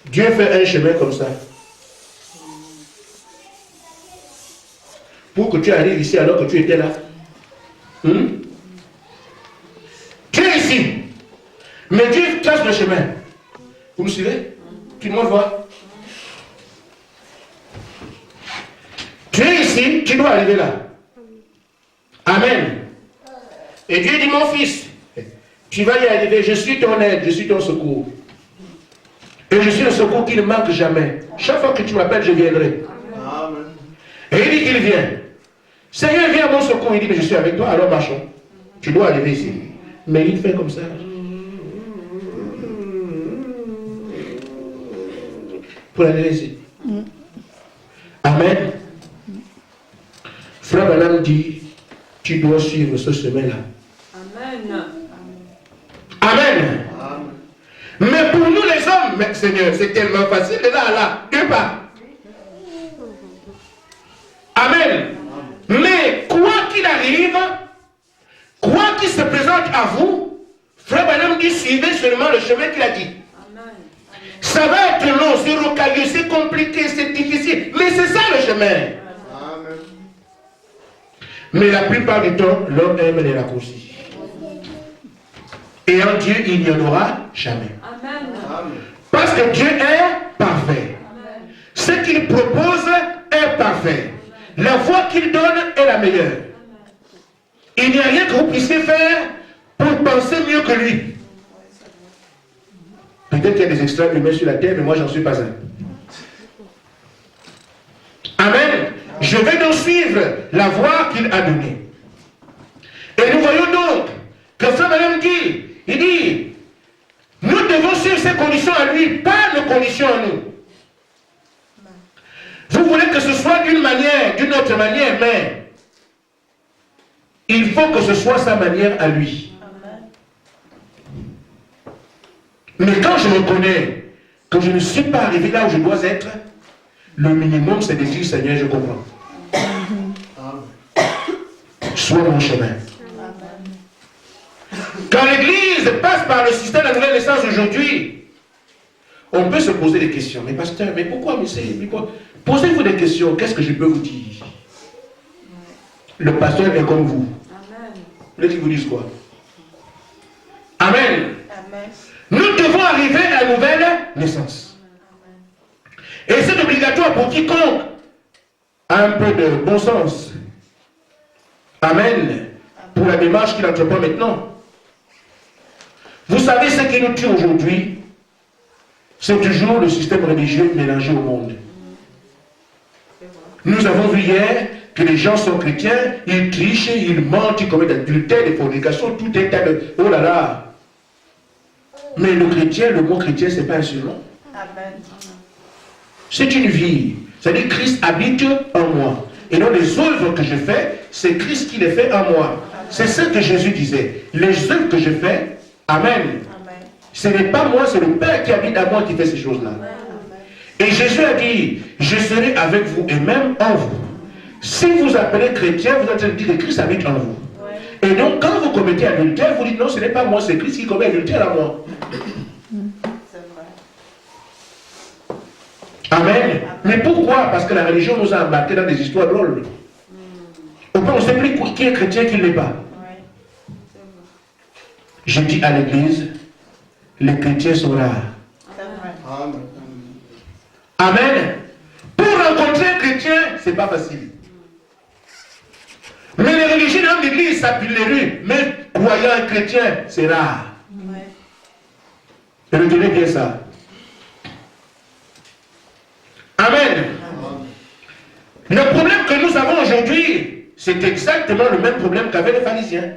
Dieu fait un chemin comme ça. Pour que tu arrives ici alors que tu étais là. Tu es ici. Mais Dieu trace le chemin. Vous me suivez? Tout le monde voit. Tu es ici, tu dois arriver là. Amen. Et Dieu dit, mon fils, tu vas y arriver, je suis ton aide, je suis ton secours. Et je suis le secours qui ne manque jamais. Chaque fois que tu m'appelles, je viendrai. Amen. Et il dit qu'il vient. Seigneur, viens à mon secours. Il dit, mais je suis avec toi, alors marchons. Tu dois arriver ici. Mais il fait comme ça. Pour aller ici. Amen. Frère Branham dit, tu dois suivre ce chemin-là. Amen. Amen. Mais pour nous les hommes, mais Seigneur, c'est tellement facile de là à là, deux pas. Amen. Mais quoi qu'il arrive, quoi qu'il se présente à vous, Frère Branham dit, suivez seulement le chemin qu'il a dit. Amen. Ça va être long, c'est rocailleux, c'est compliqué, c'est difficile, mais c'est ça le chemin. Amen. Mais la plupart du temps, l'homme aime les raccourcis. Et en Dieu, il n'y en aura jamais. Amen. Parce que Dieu est parfait. Ce qu'il propose est parfait. La voie qu'il donne est la meilleure. Il n'y a rien que vous puissiez faire pour penser mieux que lui. Peut-être qu'il y a des extrêmes humains sur la terre, mais moi, j'en suis pas un. Amen. Je vais donc suivre la voie qu'il a donnée. Et nous voyons donc que Frère Branham dit, il dit, nous devons suivre ses conditions à lui, pas nos conditions à nous. Vous voulez que ce soit d'une manière, d'une autre manière, mais il faut que ce soit sa manière à lui. Mais quand je reconnais que je ne suis pas arrivé là où je dois être, le minimum c'est de dire, Seigneur, je comprends. Sois mon chemin. Quand l'Église passe par le système de la nouvelle naissance aujourd'hui, on peut se poser des questions. Mais pasteur, mais pourquoi, posez-vous des questions. Qu'est-ce que je peux vous dire? Le pasteur est comme vous. Amen. Vous voulez qu'il vous dise quoi? Amen. Amen. Nous devons arriver à la nouvelle naissance. Et c'est obligatoire pour quiconque a un peu de bon sens. Amen. Pour la démarche qu'il entreprend maintenant. Vous savez ce qui nous tue aujourd'hui? C'est toujours le système religieux mélangé au monde. Nous avons vu hier que les gens sont chrétiens, ils trichent, ils mentent, ils commettent adultère, des fornications, tout est tas de... Oh là là! Mais le chrétien, le mot chrétien, ce n'est pas un surnom. Amen. C'est une vie. C'est-à-dire Christ habite en moi. Et non les œuvres que je fais, c'est Christ qui les fait en moi. C'est ce que Jésus disait. Les œuvres que je fais, Amen. Ce n'est pas moi, c'est le Père qui habite en moi qui fait ces choses-là. Et Jésus a dit, je serai avec vous et même en vous. Si vous appelez chrétien, vous êtes en train de dire que Christ habite en vous. Et donc, quand vous commettez adultère, vous dites non, ce n'est pas moi, c'est Christ qui commet adultère en moi. Amen. Mais pourquoi? Parce que la religion nous a embarqués dans des histoires drôles. Au point, on ne sait plus qui est chrétien, qui ne l'est pas. Je dis à l'église, les chrétiens sont rares. Amen. Amen. Pour rencontrer un chrétien, ce n'est pas facile. Mais les religieux dans l'église s'appuient les rues. Mais croyant un chrétien, c'est rare. Et retenez bien ça. Amen. Le problème que nous avons aujourd'hui, c'est exactement le même problème qu'avaient les pharisiens.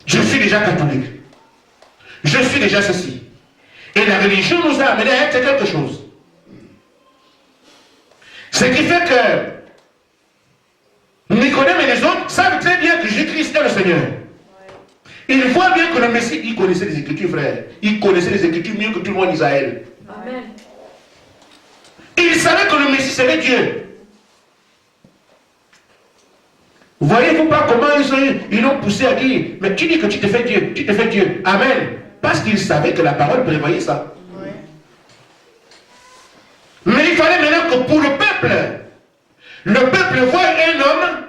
Je suis déjà catholique. Je suis déjà ceci. Et la religion nous a amené à être quelque chose. Ce qui fait que Nicodème et les autres savent très bien que Jésus-Christ est le Seigneur. Ils voient bien que le Messie, il connaissait les Écritures, frère. Il connaissait les Écritures mieux que tout le monde d'Israël. Amen. Il savait que le Messie serait Dieu. Voyez-vous pas comment ils l'ont poussé à dire, mais tu dis que tu te fais Dieu, tu te fais Dieu. Amen. Parce qu'ils savaient que la parole prévoyait ça. Mais il fallait maintenant que pour le peuple voit un homme,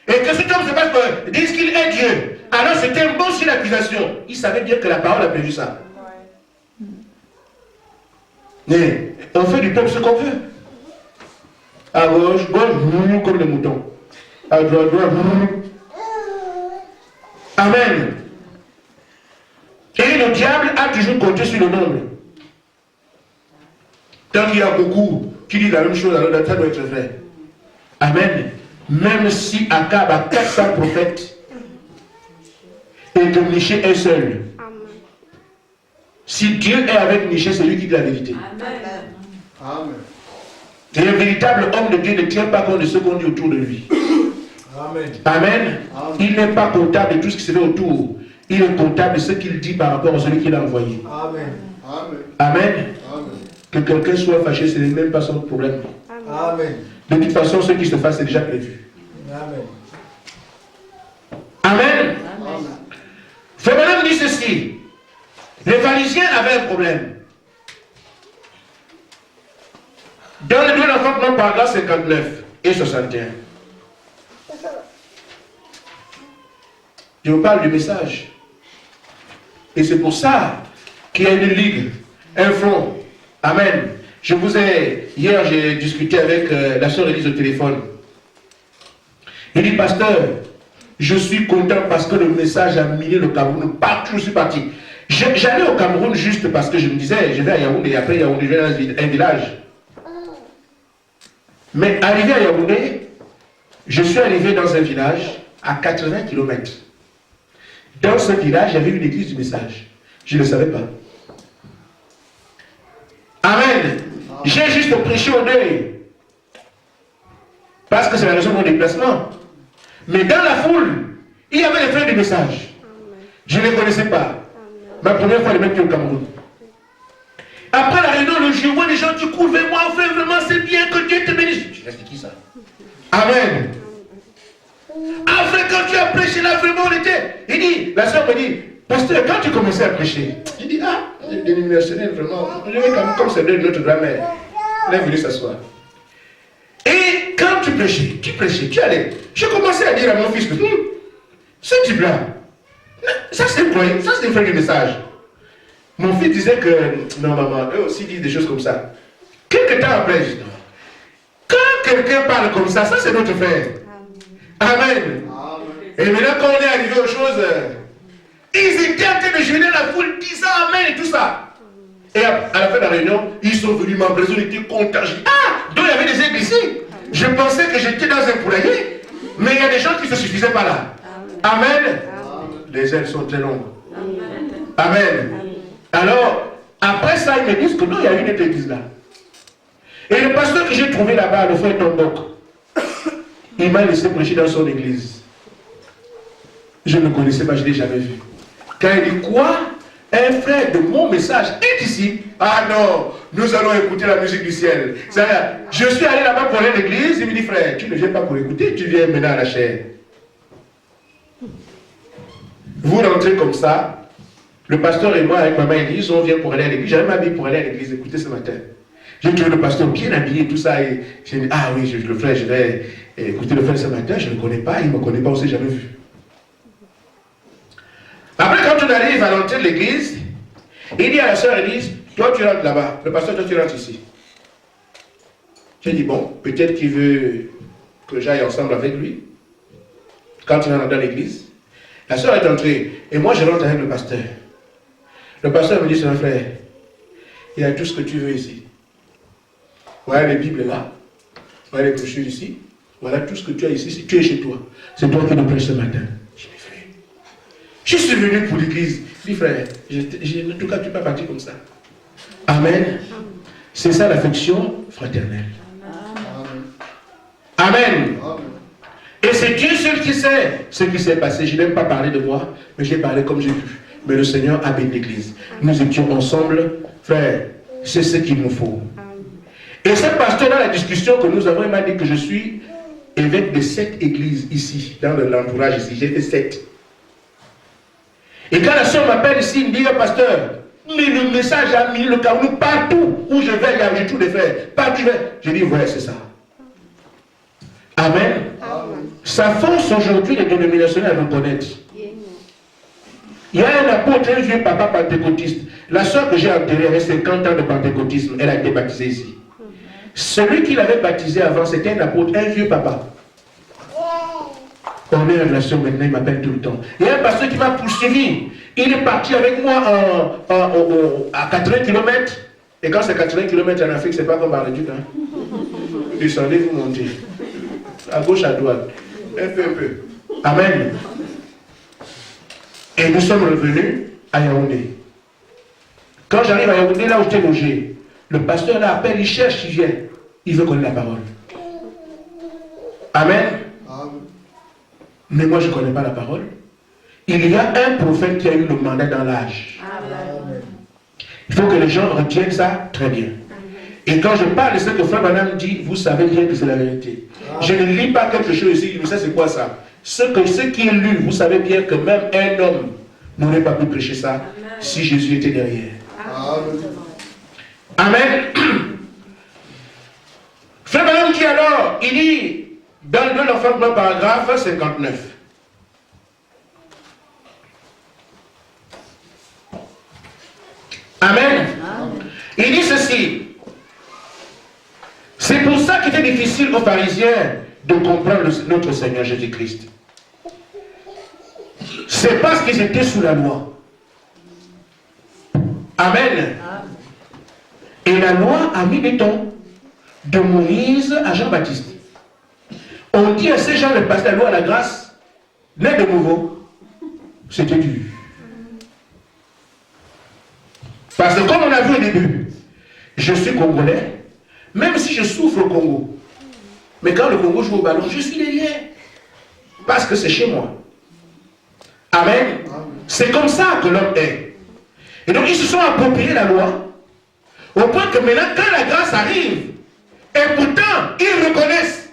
et que cet homme se passe pour dire qu'il est Dieu. Alors c'était un bon signe d'accusation. Il savait bien que la parole a prévu ça. Mais on fait du peuple ce qu'on veut. À gauche, comme les moutons. À droite, Amen. Et le diable a toujours compté sur le nombre. Tant qu'il y a beaucoup qui disent la même chose, alors ça doit être vrai. Amen. Même si Akab a 400 prophètes et que Michée est seul. Si Dieu est avec Michée, c'est lui qui dit la vérité. Amen. Et un véritable homme de Dieu ne tient pas compte de ce qu'on dit autour de lui. Amen. Amen. Il n'est pas comptable de tout ce qui se fait autour. Il est comptable de ce qu'il dit par rapport à celui qu'il a envoyé. Amen. Amen. Amen. Amen. Que quelqu'un soit fâché, ce n'est même pas son problème. Amen. De toute façon, ce qui se passe, c'est déjà prévu. Amen. Amen. Féminin dit ceci. Les pharisiens avaient un problème. Dans le 2 Enfants, paragraphe 59 et 61. Je vous parle du message. Et c'est pour ça qu'il y a une ligue, un front. Amen. Hier, j'ai discuté avec la sœur Élise au téléphone. Il dit, pasteur, je suis content parce que le message a miné le Cameroun. Partout, je suis parti. J'allais au Cameroun juste parce que je me disais, je vais à Yaoundé, et après Yaoundé, je vais dans un village. Mais arrivé à Yaoundé, je suis arrivé dans un village à 80 km. Dans ce village, il y avait une église du message. Je ne le savais pas. Amen. J'ai juste prêché au deuil. Parce que c'est la raison de mon déplacement. Mais dans la foule, il y avait les frères du message. Je ne les connaissais pas. Ma première fois, les mecs au Cameroun. Après la réunion, je vois les gens qui courent vers moi. Frère, vraiment, c'est bien que Dieu te bénisse. Je dis, c'est qui ça? Amen. Afin frère, quand tu as prêché là, vraiment, on était. Il dit, la soeur me dit, pasteur, quand tu commençais à prêcher, j'ai dit, ah, dénominationnel, vraiment. Je vais comme c'est de notre grand-mère. Elle est venue s'asseoir. Et quand tu prêchais, tu allais. Je commençais à dire à mon fils que ce type-là, ça c'est un croyant, ça c'est un frère du message. Mon fils disait que, non maman, eux aussi disent des choses comme ça. Quelque temps après, je dis, non. Quand quelqu'un parle comme ça c'est notre frère. Amen. Et maintenant quand on est arrivé aux choses, ils étaient en train de gêner la foule, disant Amen et tout ça. Et à la fin de la réunion, ils sont venus m'embrasser, ils étaient contents. Je dis, ah, donc il y avait des aides ici. Je pensais que j'étais dans un poulailler, mais il y a des gens qui ne se suffisaient pas là. Amen. Les ailes sont très longues. Amen. Alors, après ça, ils me disent que non, il y a une autre église là. Et le pasteur que j'ai trouvé là-bas, le frère Tombok, il m'a laissé prêcher dans son église. Je ne connaissais pas, je ne l'ai jamais vu. Quand il dit quoi? Un frère de mon message est ici. Ah non, nous allons écouter la musique du ciel. Je suis allé là-bas pour aller à l'église, il me dit frère, tu ne viens pas pour écouter, tu viens maintenant à la chair. Vous rentrez comme ça, le pasteur et moi avec maman Élise, on vient pour aller à l'église. J'avais m'habillé pour aller à l'église, écoutez ce matin. J'ai trouvé le pasteur bien habillé, tout ça, et j'ai dit, ah oui, le frère, je vais écouter le frère ce matin, je ne le connais pas, il ne me connaît pas aussi, jamais vu. Après, quand on arrive à l'entrée de l'église, il dit à la soeur Élise, toi tu rentres là-bas, le pasteur, toi tu rentres ici. J'ai dit, bon, peut-être qu'il veut que j'aille ensemble avec lui, quand il rentre dans l'église. La soeur est entrée, et moi je rentre avec le pasteur. Le pasteur me dit, c'est un frère, il y a tout ce que tu veux ici. Voilà les Bibles là, voilà les brochures ici, voilà tout ce que tu as ici, si tu es chez toi. C'est toi qui nous prêches ce matin. Je dis, frère, je suis venu pour l'église. Je dis, frère, en tout cas, tu ne peux pas partir comme ça. Amen. C'est ça l'affection fraternelle. Amen. Et c'est Dieu seul qui sait ce qui s'est passé. Je n'aime pas parler de moi, mais j'ai parlé comme j'ai pu. Mais le Seigneur a béni l'église. Nous étions ensemble, frère, c'est ce qu'il nous faut. Et ce pasteur, dans la discussion que nous avons, il m'a dit que je suis évêque de 7 églises ici, dans l'entourage ici. J'ai fait 7. Et quand la soeur m'appelle ici, il me dit, pasteur, mais le message a mis le Cameroun partout où je vais, il y a tous les frères. Partout je vais. Je dis, ouais, c'est ça. Amen. Ça force aujourd'hui les dénominationnels à me connaître. Il y a un apôtre, un vieux papa pentecôtiste. La soeur que j'ai enterrée avait 50 ans de pentecôtisme, elle a été baptisée ici. Celui qui l'avait baptisé avant, c'était un apôtre, un vieux papa. On est en relation maintenant, il m'appelle tout le temps. Il y a un pasteur qui m'a poursuivi. Il est parti avec moi à 80 km. Et quand c'est 80 km en Afrique, c'est pas comme par le Duc. Vous descendez, vous montez. À gauche, à droite. Un peu, un peu. Amen. Et nous sommes revenus à Yaoundé. Quand j'arrive à Yaoundé, là où j'étais logé, le pasteur là appelle, il cherche, il vient. Il veut connaître la parole. Amen. Mais moi, je ne connais pas la parole. Il y a un prophète qui a eu le mandat dans l'âge. Il faut que les gens retiennent ça très bien. Et quand je parle de ce que Frère Branham dit, vous savez bien que c'est la vérité. Je ne lis pas quelque chose ici, mais ça c'est quoi ça? Ce qui est lu, vous savez bien que même un homme n'aurait pas pu prêcher ça si Jésus était derrière. Amen. Frère Branham dit alors, il dit, dans le paragraphe 59. Amen. Il dit ceci. C'est pour ça qu'il était difficile aux pharisiens de comprendre notre Seigneur Jésus-Christ. C'est parce qu'ils étaient sous la loi. Amen. Et la loi a mis des temps de Moïse à Jean-Baptiste. On dit à ces gens de passer la loi à la grâce, né de nouveau, c'était dur. Parce que comme on a vu au début, je suis congolais, même si je souffre au Congo, mais quand le Congo joue au ballon, je suis derrière. Parce que c'est chez moi. Amen. C'est comme ça que l'homme est. Et donc ils se sont appropriés la loi, au point que maintenant, quand la grâce arrive, et pourtant, ils reconnaissent.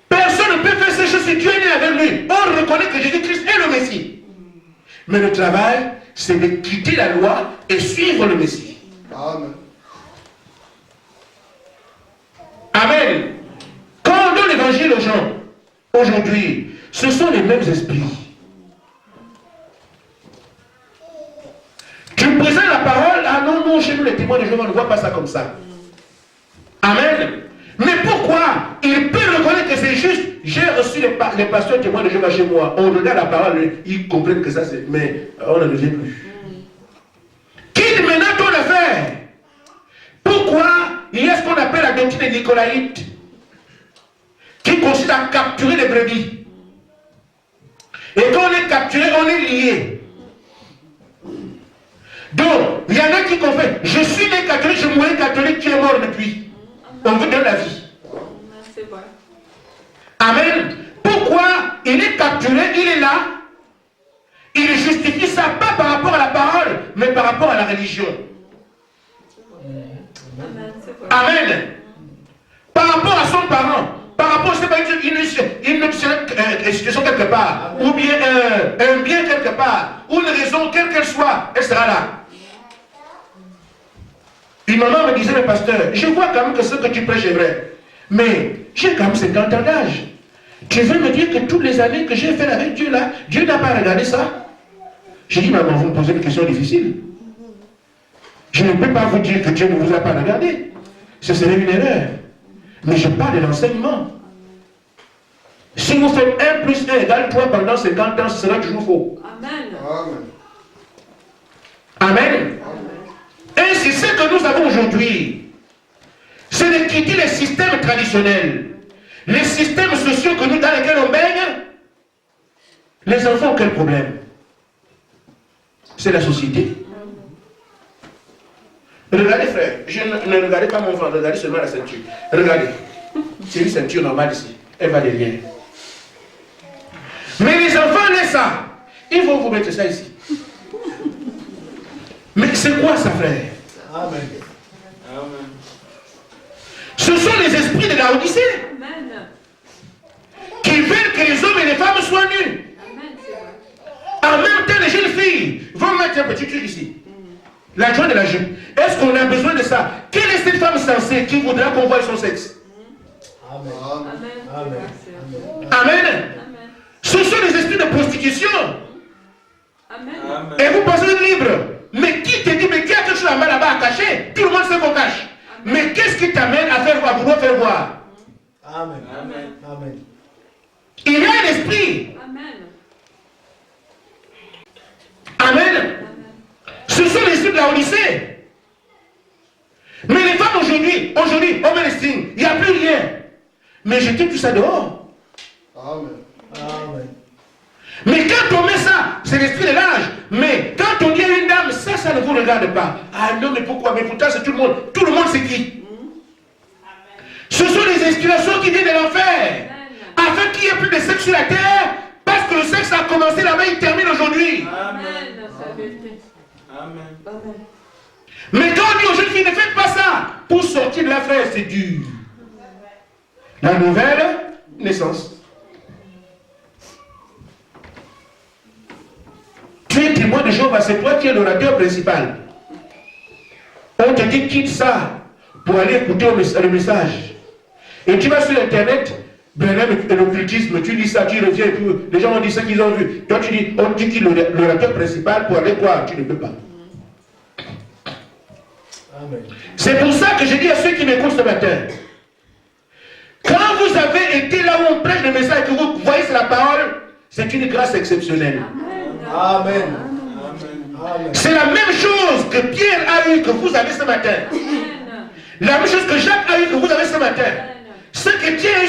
Personne ne peut ces choses, si tu es né avec lui, on reconnaît que Jésus-Christ est le Messie. Mais le travail, c'est de quitter la loi et suivre le Messie. Amen. Amen. Quand on donne l'évangile aux gens, aujourd'hui, ce sont les mêmes esprits. Tu me présentes la parole, ah non, non, chez nous les témoins de Jéhovah, on ne voit pas ça comme ça. Amen. Mais pourquoi il peut reconnaître que c'est juste? J'ai reçu les pasteurs témoins de Jéhovah chez moi. On regarde la parole, ils comprennent que ça c'est. Mais on ne le vient plus. Quitte maintenant ton affaire. Pourquoi il y a ce qu'on appelle la doctrine des Nicolaïtes, qui consiste à capturer les brebis. Et quand on est capturé, on est lié. Donc, il y en a qui confessent, je suis né catholique, je mourrai catholique, tu es mort depuis. On veut donner la vie. C'est vrai. Amen. Pourquoi il est capturé, il est là, il justifie ça pas par rapport à la parole, mais par rapport à la religion. Amen. C'est vrai. Amen. Par rapport à son parent, par rapport à une situation quelque part, ou bien un bien quelque part, ou une raison quelle qu'elle soit, elle sera là. Une maman me disait, le pasteur, je vois quand même que ce que tu prêches est vrai, mais j'ai quand même 50 ans d'âge. Tu veux me dire que toutes les années que j'ai fait avec Dieu là, Dieu n'a pas regardé ça? J'ai dit, maman, vous me posez une question difficile. Je ne peux pas vous dire que Dieu ne vous a pas regardé. Ce serait une erreur. Mais je parle de l'enseignement. Si vous faites 1 plus 1 égale 3 pendant 50 ans, ce sera toujours faux. Amen. Amen. Et c'est ce que nous avons aujourd'hui. C'est de quitter les systèmes traditionnels. Les systèmes sociaux que nous, dans lesquels on baigne. Les enfants ont quel problème? C'est la société. Regardez frère, ne regardez pas mon ventre, regardez seulement la ceinture. Regardez, c'est une ceinture normale ici, elle va derrière. Mais les enfants laissent ça, ils vont vous mettre ça ici. Mais c'est quoi ça frère? Amen. Ce sont les esprits de la Odyssée Amen. qui veulent que les hommes et les femmes soient nus. Amen. C'est vrai. En même temps, les jeunes filles vont mettre un petit truc ici. La joie de la jupe. Est-ce qu'on a besoin de ça? Quelle est cette femme sensée qui voudra qu'on voie son sexe? Amen. Amen. Amen. Amen. Ce sont les esprits de prostitution. Amen. Et vous pensez libre. Mais qui te dit, mais qui a quelque chose là-bas à cacher? Tout le monde sait qu'on cache. Mais qu'est-ce qui t'amène à faire voir, vouloir faire voir? Amen. Amen. Il y a un esprit. Amen. Amen. Ce sont les esprits de la Odyssée. Mais les femmes aujourd'hui, on met les signes. Il n'y a plus rien. Mais jetez tout ça dehors. Amen. Mais quand on met ça, c'est l'esprit de l'âge. Mais quand on dit à une dame, ça ne vous regarde pas. Ah non, mais pourquoi? Mais pourtant, c'est tout le monde. Tout le monde, c'est qui? Ce sont les inspirations qui viennent de l'enfer. Afin qu'il n'y ait plus de sexe sur la terre. Parce que le sexe a commencé là-bas, il termine aujourd'hui. Amen. C'est la vérité. Amen. Mais quand on dit aux jeunes filles, ne faites pas ça. Pour sortir de la frère, c'est dur. La nouvelle naissance. Tu es témoin de Jéhovah, c'est toi qui es l'orateur principal. On te dit quitte ça pour aller écouter le message. Et tu vas sur internet, l'occultisme, tu lis ça, tu reviens, et puis les gens ont dit ce qu'ils ont vu. Toi tu dis, on dit qui est l'orateur principal pour aller quoi? Tu ne peux pas. Amen. C'est pour ça que je dis à ceux qui m'écoutent ce matin, quand vous avez été là où on prêche le message et que vous voyez c'est la parole, c'est une grâce exceptionnelle. Amen. C'est la même chose que Pierre a eu que vous avez ce matin. La même chose que Jacques a eu que vous avez ce matin. Ce que Pierre a eu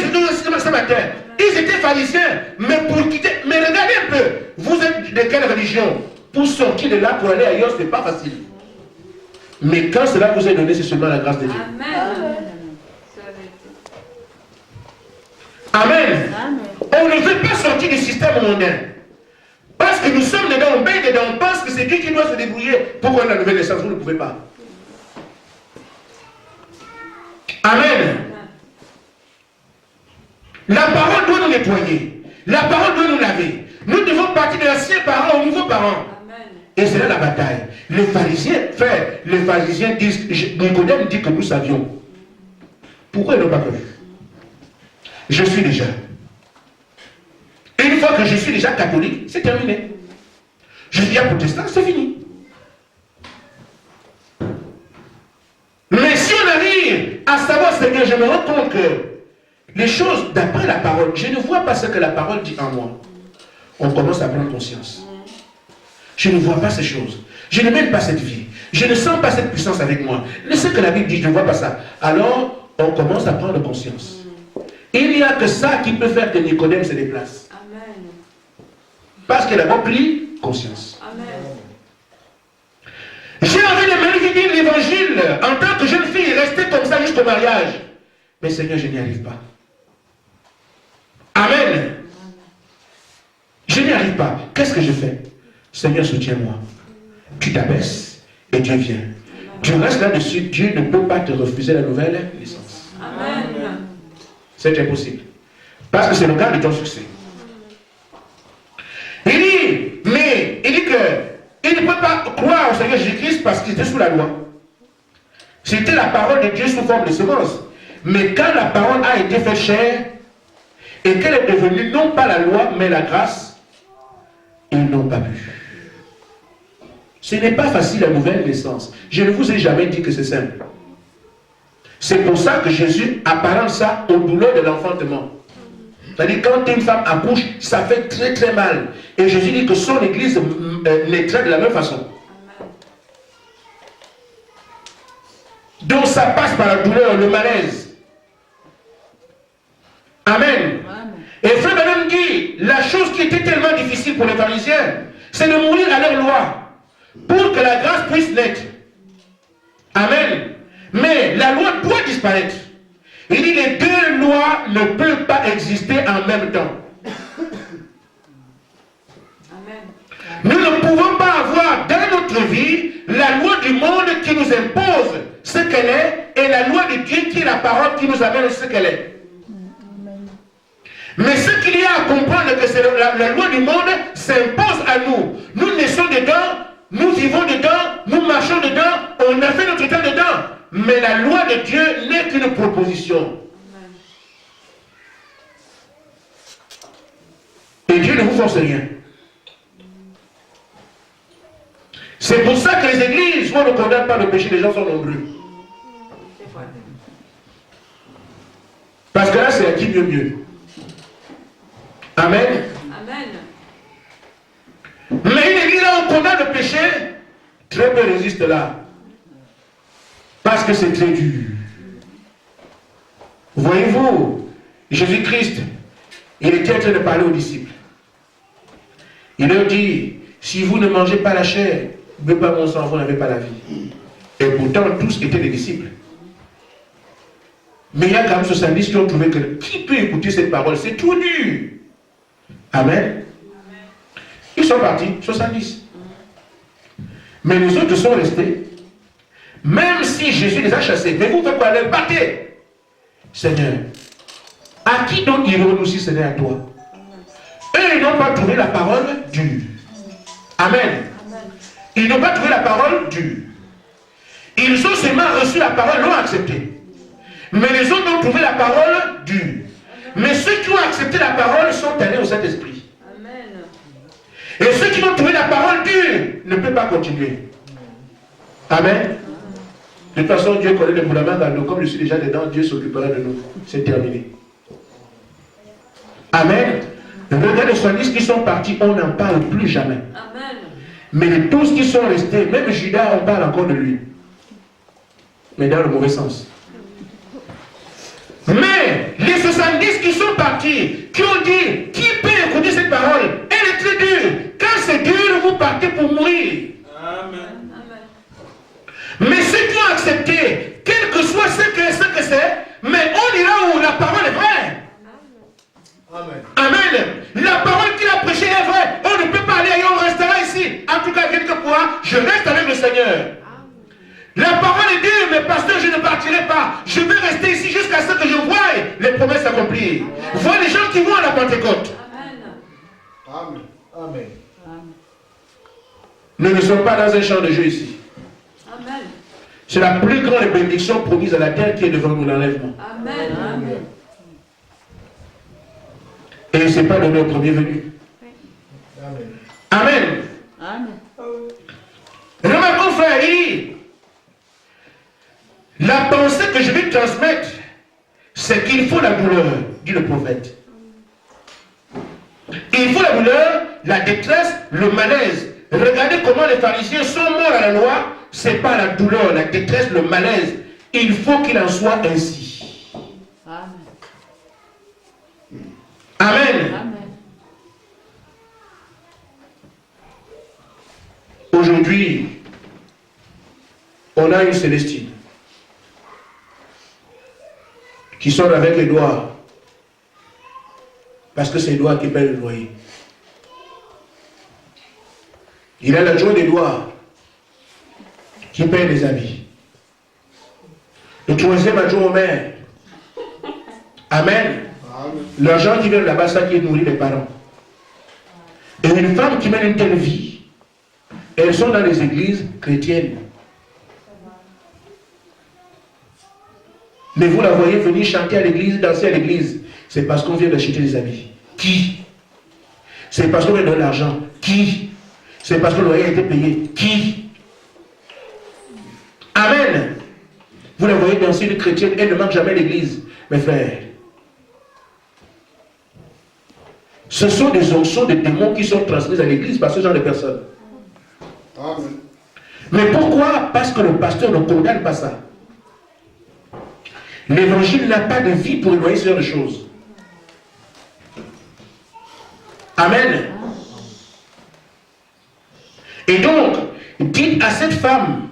ce matin. Ils étaient pharisiens, mais pour quitter. Mais regardez un peu, vous êtes de quelle religion? Pour sortir de là, pour aller ailleurs, ce n'est pas facile. Mais quand cela vous est donné, c'est seulement la grâce de Dieu. Amen. On ne veut pas sortir du système mondain. Parce que nous sommes dedans, on baigne dedans, on pense que c'est Dieu qui doit se débrouiller pour avoir la nouvelle naissance. Vous ne pouvez pas. Amen. La parole doit nous nettoyer. La parole doit nous laver. Nous devons partir de l'ancien parent au nouveau parent. Et c'est là la bataille. Les pharisiens disent, Nicodème dit que nous savions. Pourquoi ils n'ont pas cru? Je suis déjà. Et une fois que je suis déjà catholique, c'est terminé. Je suis déjà protestant, c'est fini. Mais si on arrive à savoir, Seigneur, je me rends compte que les choses d'après la parole, je ne vois pas ce que la parole dit en moi. On commence à prendre conscience. Je ne vois pas ces choses. Je ne mène pas cette vie. Je ne sens pas cette puissance avec moi. Ce que la Bible dit, je ne vois pas ça. Alors, on commence à prendre conscience. Il n'y a que ça qui peut faire que Nicodème se déplace. Amen. Parce qu'il a rempli conscience. Amen. J'ai envie de magnifier l'évangile en tant que jeune fille, rester comme ça jusqu'au mariage. Mais Seigneur, je n'y arrive pas. Amen. Je n'y arrive pas. Qu'est-ce que je fais? Seigneur, soutiens-moi. Tu t'abaisses et Dieu vient. Tu restes là-dessus, Dieu ne peut pas te refuser la nouvelle naissance. Amen. C'est impossible. Parce que c'est le gars de ton succès. Il dit que il ne peut pas croire au Seigneur Jésus-Christ parce qu'il était sous la loi. C'était la parole de Dieu sous forme de semence. Mais quand la parole a été faite chair et qu'elle est devenue non pas la loi mais la grâce, ils n'ont pas pu. Ce n'est pas facile la nouvelle naissance. Je ne vous ai jamais dit que c'est simple. C'est pour ça que Jésus apparente ça aux douleurs de l'enfantement. C'est-à-dire quand une femme accouche, ça fait très très mal. Et Jésus dit que son église naîtra de la même façon. Donc ça passe par la douleur, le malaise. Amen. Et Frère Branham dit, la chose qui était tellement difficile pour les pharisiens, c'est de mourir à leur loi, pour que la grâce puisse naître. Amen. Mais la loi doit disparaître. Il dit, les deux lois ne peuvent pas exister en même temps. Amen. Nous ne pouvons pas avoir dans notre vie la loi du monde qui nous impose ce qu'elle est et la loi de Dieu qui est la parole qui nous amène ce qu'elle est. Mais ce qu'il y a à comprendre, que c'est la loi du monde s'impose à nous. Nous naissons dedans, nous vivons dedans, nous marchons dedans, on a fait notre temps dedans. Mais la loi de Dieu n'est qu'une proposition. Et Dieu ne vous force rien. C'est pour ça que les églises où on ne condamne pas le péché, les gens sont nombreux. Parce que là, c'est à qui mieux. Amen. Amen. Mais une église là où on condamne le péché, très peu résistent là. Parce que c'est très dur. Voyez-vous, Jésus-Christ, il était en train de parler aux disciples. Il leur dit, si vous ne mangez pas la chair, ne buvez pas mon sang, vous n'avez pas la vie. Et pourtant, tous étaient des disciples. Mais il y a quand même 70 qui ont trouvé que qui peut écouter cette parole? C'est trop dur. Amen. Ils sont partis, 70. Mais les autres sont restés. Même si Jésus les a chassés, mais vous faites quoi? Les battez. Seigneur, à qui donc irons-nous si ce n'est à toi? Eux, ils n'ont pas trouvé la parole dure. Amen. Ils n'ont pas trouvé la parole dure. Ils ont seulement reçu la parole, l'ont acceptée. Mais les autres ont trouvé la parole dure. Mais ceux qui ont accepté la parole sont allés au Saint-Esprit. Et ceux qui ont trouvé la parole dure ne peuvent pas continuer. Amen. De toute façon, Dieu connaît le mouvement dans nous. Comme je suis déjà dedans, Dieu s'occupera de nous. C'est terminé. Amen. Regardez les 70 qui sont partis, on n'en parle plus jamais. Amen. Mais les 12 qui sont restés, même Judas, on parle encore de lui. Mais dans le mauvais sens. Mais les 70 qui sont partis, qui ont dit, qui peut écouter cette parole? Elle est très dure. Quand c'est dur, vous partez pour mourir. Amen. Mais ceux qui ont accepté, quel que soit ce que c'est, mais on ira où la parole est vraie. Amen. Amen. La parole qu'il a prêchée est vraie. On ne peut pas aller ailleurs, on restera ici. En tout cas, quelque part, je reste avec le Seigneur. La parole est dure, mais pasteur, je ne partirai pas. Je vais rester ici jusqu'à ce que je voie les promesses accomplies. Vois les gens qui vont à la Pentecôte Amen. Amen. nous ne sommes pas dans un champ de jeu ici. Amen. C'est la plus grande bénédiction promise à la terre qui est devant nous, l'enlèvement. Amen. Amen. Et ce n'est pas donné au premier venu. Amen. Amen. Amen. Remarquons, frère, il dit, la pensée que je vais transmettre, c'est qu'il faut la douleur, dit le prophète. Il faut la douleur, la détresse, le malaise. Regardez comment les pharisiens sont morts à la loi. Ce n'est pas la douleur, la détresse, le malaise. Il faut qu'il en soit ainsi. Amen. Amen. Amen. Aujourd'hui, on a une Célestine qui sonne avec les doigts parce que c'est les doigts qui paient le loyer. Il a l'adjoint des doigts qui paye les habits. Le troisième adjoint au maire. Amen. Amen. L'argent qui vient de là-bas, ça qui nourrit les parents. Et une femme qui mène une telle vie, elles sont dans les églises chrétiennes. Mais vous la voyez venir chanter à l'église, danser à l'église. C'est parce qu'on vient d'acheter des habits. Qui? C'est parce qu'on vient de donner l'argent. Qui? C'est parce que le loyer a été payé. Qui? Amen. Vous la voyez danser une chrétienne, elle ne manque jamais l'église. Mes frères, ce sont des onctions, des démons qui sont transmises à l'église par ce genre de personnes. Amen. Mais pourquoi? Parce que le pasteur ne condamne pas ça. L'évangile n'a pas de vie pour éloigner ce genre de choses. Amen. Et donc, dites à cette femme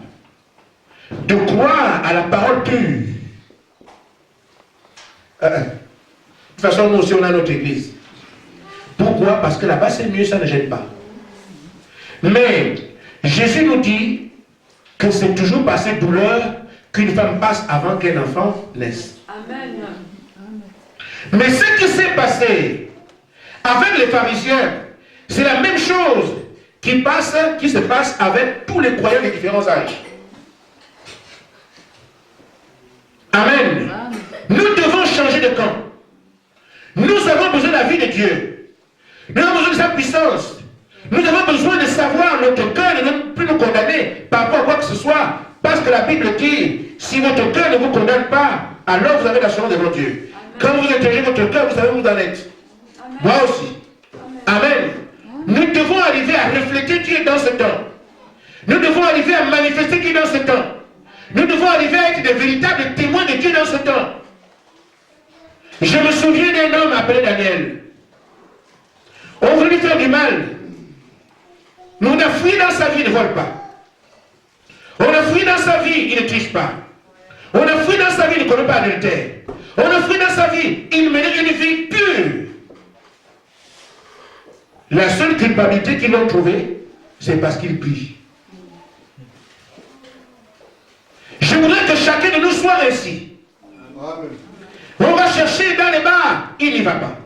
de croire à la parole pure. De toute façon, nous aussi, on a notre église. Pourquoi? Parce que là-bas, c'est mieux, ça ne gêne pas. Mais Jésus nous dit que c'est toujours par cette douleur qu'une femme passe avant qu'un enfant naisse. Amen. Mais ce qui s'est passé avec les pharisiens, c'est la même chose qui se passe avec tous les croyants de différents âges. Amen. Nous devons changer de camp. Nous avons besoin de la vie de Dieu. Nous avons besoin de sa puissance. Nous avons besoin de savoir notre cœur et de ne plus nous condamner par rapport à quoi que ce soit. Parce que la Bible dit, si votre cœur ne vous condamne pas, alors vous avez l'assurance devant Dieu. Quand vous interrogez votre cœur, vous savez où vous en êtes. Moi aussi. Amen. Nous devons arriver à refléter Dieu dans ce temps. Nous devons arriver à manifester Dieu dans ce temps. Nous devons arriver à être des véritables témoins de Dieu dans ce temps. Je me souviens d'un homme appelé Daniel. On veut lui faire du mal. Mais on a fui dans sa vie, il ne vole pas. On a fui dans sa vie, il ne triche pas. On a fui dans sa vie, il ne commet pas d'adultère. On a fui dans sa vie, il mène une vie pure. La seule culpabilité qu'ils ont trouvée, c'est parce qu'il prie. Je voudrais que chacun de nous soit ainsi. Amen. On va chercher dans les bars, il n'y va pas.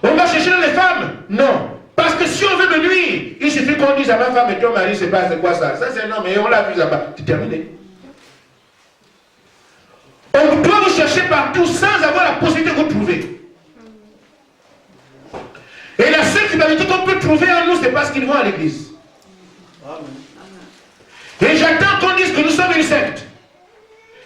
On va chercher dans les femmes, non. Parce que si on veut me nuire, il suffit qu'on dise à ma femme et ton mari, c'est quoi ça? Ça c'est un homme et on l'a vu là-bas. C'est terminé. On doit vous chercher partout sans avoir la possibilité de vous trouver. Et la seule finalité qu'on peut trouver en nous, c'est parce qu'ils vont à l'église. Et j'attends qu'on dise que nous sommes une secte.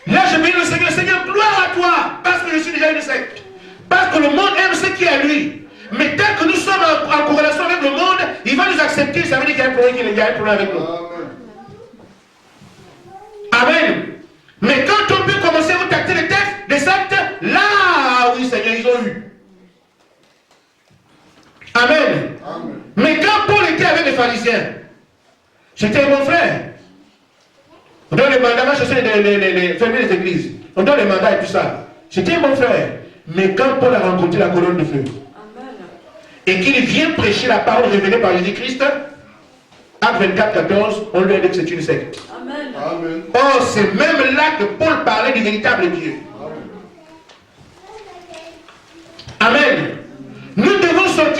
Là, je bénis le Seigneur, gloire à toi, parce que je suis déjà une secte. Parce que le monde aime ce qui est à lui. Mais dès que nous sommes en corrélation avec le monde, il va nous accepter. Ça veut dire qu'il y a un problème, avec nous. Amen. Mais quand on peut commencer à vous tacter les textes, les sectes, là, oui, Seigneur, ils ont eu. Amen. Amen. Mais quand Paul était avec les pharisiens, c'était un bon frère. On donne les mandats, va chercher fermer les églises. On donne les mandats et tout ça. C'était un bon frère. Mais quand Paul a rencontré la colonne de feu, et qu'il vient prêcher la parole révélée par Jésus-Christ, Acte 24, 14, on lui a dit que c'est une secte. Amen. Amen. Or, c'est même là que Paul parlait du véritable Dieu. Amen.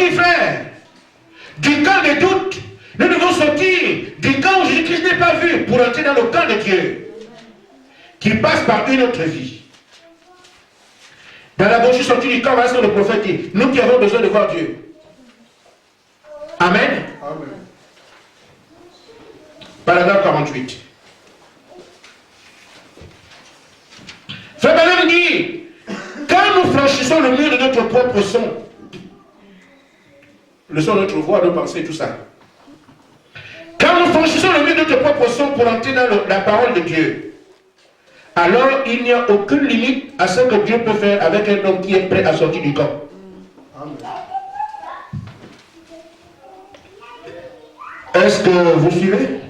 sortir, frère, du camp des doutes. Nous devons sortir du camp où Jésus-Christ n'est pas vu pour entrer dans le camp de Dieu, qui passe par une autre vie. Dans la brochure sortie du camp, voilà ce que le prophète dit. Nous qui avons besoin de voir Dieu. Amen. Amen. Paragraphe 48. Frère Branham dit, quand nous franchissons le mur de notre propre son, le son de notre voix, nos pensées, tout ça. Quand nous franchissons le mur de notre propre son pour entrer dans la parole de Dieu, alors il n'y a aucune limite à ce que Dieu peut faire avec un homme qui est prêt à sortir du camp. Amen. Est-ce que vous suivez? Amen.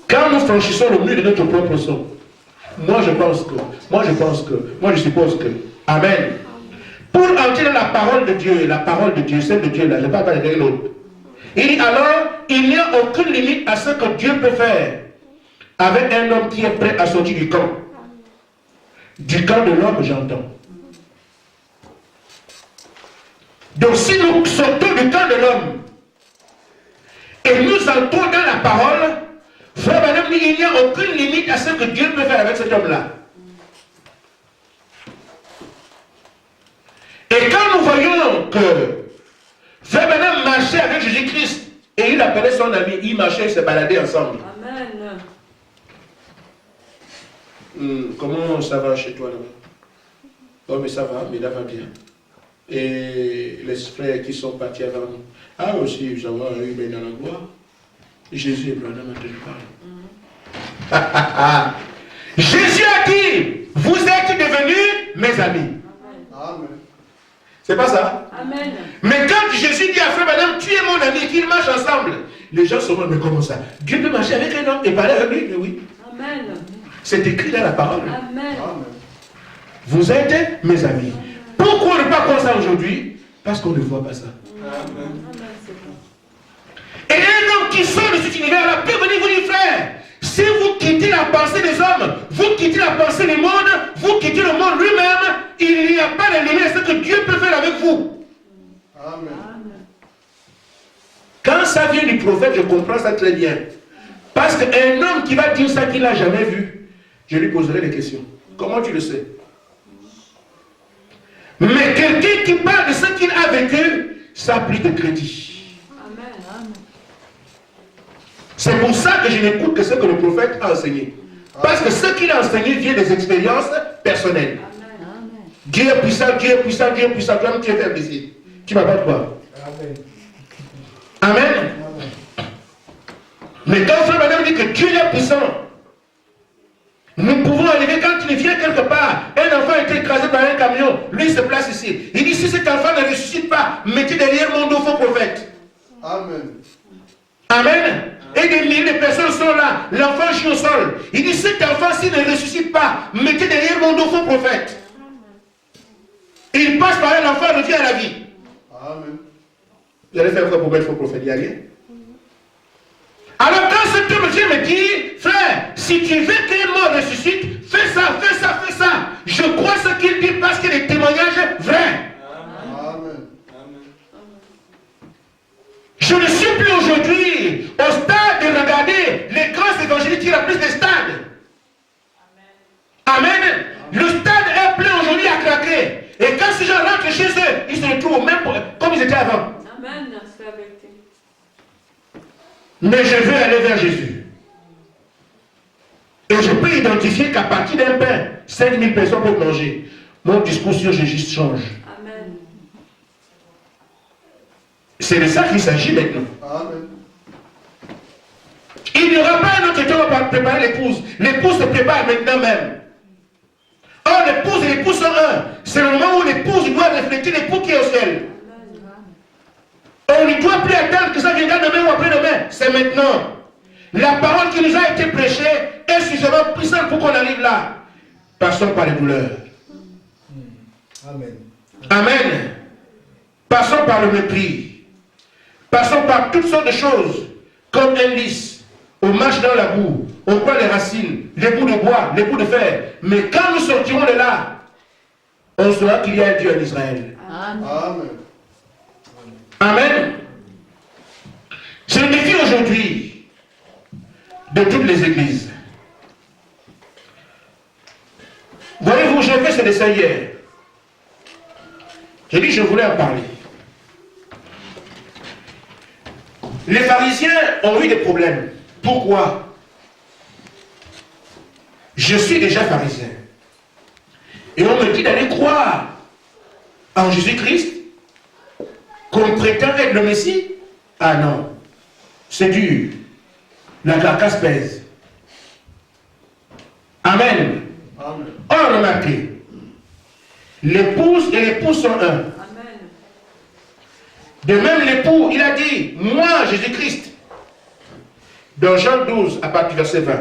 Quand nous franchissons le mur de notre propre son, moi je suppose que, Amen. Pour entrer dans la parole de Dieu, celle de Dieu là, je ne parle pas de l'autre. Il dit alors, il n'y a aucune limite à ce que Dieu peut faire avec un homme qui est prêt à sortir du camp. Du camp de l'homme, j'entends. Donc si nous sortons du camp de l'homme et nous entrons dans la parole, frère Branham dit, il n'y a aucune limite à ce que Dieu peut faire avec cet homme-là. Et quand nous voyons que frère Branham marchait avec Jésus-Christ et il appelait son ami, il marchait, il se baladait ensemble. Amen. Comment ça va chez toi là-bas? Oh mais ça va, mais là va bien. Et les frères qui sont partis avant nous. Ah aussi, nous avons eu dans la gloire. Jésus et Branham a tenu parole. Jésus a dit, vous êtes devenus mes amis. Amen. C'est pas ça? Amen. Mais quand Jésus dit à frère Branham, tu es mon ami, qu'ils marchent ensemble, les gens se demandent, mais comment ça? Dieu peut marcher avec un homme et parler avec lui? Mais oui. Amen. C'est écrit dans la parole. Amen. Amen. Vous êtes mes amis. Pourquoi on ne pas comme ça aujourd'hui? Parce qu'on ne voit pas ça. Amen. Et un homme qui sort de cet univers-là peut venir vous dire, frère, si vous quittez la pensée des hommes, vous quittez la pensée du monde, vous quittez le monde lui-même, il n'y a pas de limite à ce que Dieu peut faire avec vous. Amen. Quand ça vient du prophète, je comprends ça très bien. Parce qu'un homme qui va dire ça qu'il n'a jamais vu, je lui poserai des questions. Comment tu le sais? Mais quelqu'un qui parle de ce qu'il a vécu, ça a plus de crédit. Amen. C'est pour ça que je n'écoute que ce que le prophète a enseigné. Parce que ce qu'il a enseigné vient des expériences personnelles. Amen. Dieu est puissant, Dieu est puissant, Dieu est puissant. Toi, tu es faible ici. Tu m'as pas de quoi? Amen. Amen. Mais quand frère Branham dit que Dieu est puissant, nous pouvons arriver quand il vient quelque part. Un enfant a été écrasé par un camion, lui il se place ici. Il dit si cet enfant ne ressuscite pas, mettez derrière mon dos faux prophète. Amen. Amen. Et des milliers de personnes sont là. L'enfant chie au sol. Il dit cet enfant s'il ne ressuscite pas, mettez derrière mon dos faux prophète. Et il passe par là, l'enfant revient à la vie. Amen. Vous allez faire quoi pour mettre faux prophète? Il n'y a rien. Alors quand cet homme vient me dire, frère, si tu veux qu'un mort ressuscite, fais ça, fais ça, fais ça. Je crois ce qu'il dit parce qu'il y a des témoignages vrais. Amen. Je ne suis plus aujourd'hui au stade de regarder les grands évangélistes qui remplissent des stades. Amen. Le stade est plein aujourd'hui à craquer. Et quand ces gens rentrent chez eux, ils se retrouvent au même comme ils étaient avant. Amen. C'est la vérité. Mais je veux aller vers Jésus. Et je peux identifier qu'à partir d'un pain, 5000 personnes peuvent manger. Mon discours sur Jésus change. Amen. C'est de ça qu'il s'agit maintenant. Amen. Il n'y aura pas un autre temps pour préparer l'épouse. L'épouse se prépare maintenant même. Or, l'épouse et l'épouse sont un. C'est le moment où l'épouse doit refléter l'époux qui est au ciel. On ne doit plus attendre que ça viendra demain ou après-demain. C'est maintenant. La parole qui nous a été prêchée est suffisamment puissante pour qu'on arrive là. Passons par les douleurs. Amen. Amen. Passons par le mépris. Passons par toutes sortes de choses. Comme un lys. On marche dans la boue. On prend les racines, les bouts de bois, les bouts de fer. Mais quand nous sortirons de là, on saura qu'il y a un Dieu en Israël. Amen. Amen. Amen. C'est le défi aujourd'hui de toutes les églises. Voyez-vous, j'ai fait ce dessin hier. J'ai dit, je voulais en parler. Les pharisiens ont eu des problèmes. Pourquoi? Je suis déjà pharisien. Et on me dit d'aller croire en Jésus-Christ, qu'on prétend être le Messie. Ah non, c'est dur. La carcasse pèse. Amen. Amen. Or, remarquez, l'épouse et l'époux sont un. Amen. De même, l'époux, il a dit, moi, Jésus-Christ, dans Jean 12, à partir du verset 20,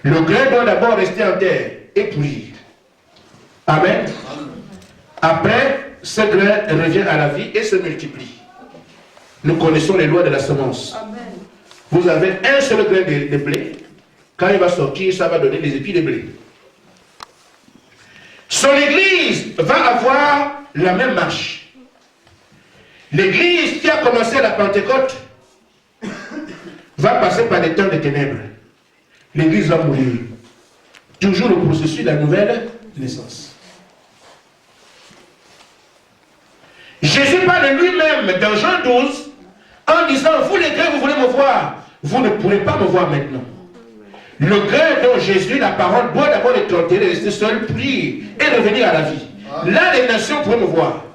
le grain doit d'abord rester en terre et pourrir. Amen. Après, ce grain revient à la vie et se multiplie. Nous connaissons les lois de la semence. Amen. Vous avez un seul grain de blé. Quand il va sortir, ça va donner des épis de blé. Son église va avoir la même marche. L'église qui a commencé à la Pentecôte va passer par des temps de ténèbres. L'église va mourir. Toujours le processus de la nouvelle naissance. Jésus parle lui-même dans Jean 12 en disant, vous les grains, vous voulez me voir, vous ne pourrez pas me voir maintenant. Le grain dont Jésus, la parole, doit d'abord être enterré, rester seul, prier et revenir à la vie. Là, les nations pourraient me voir.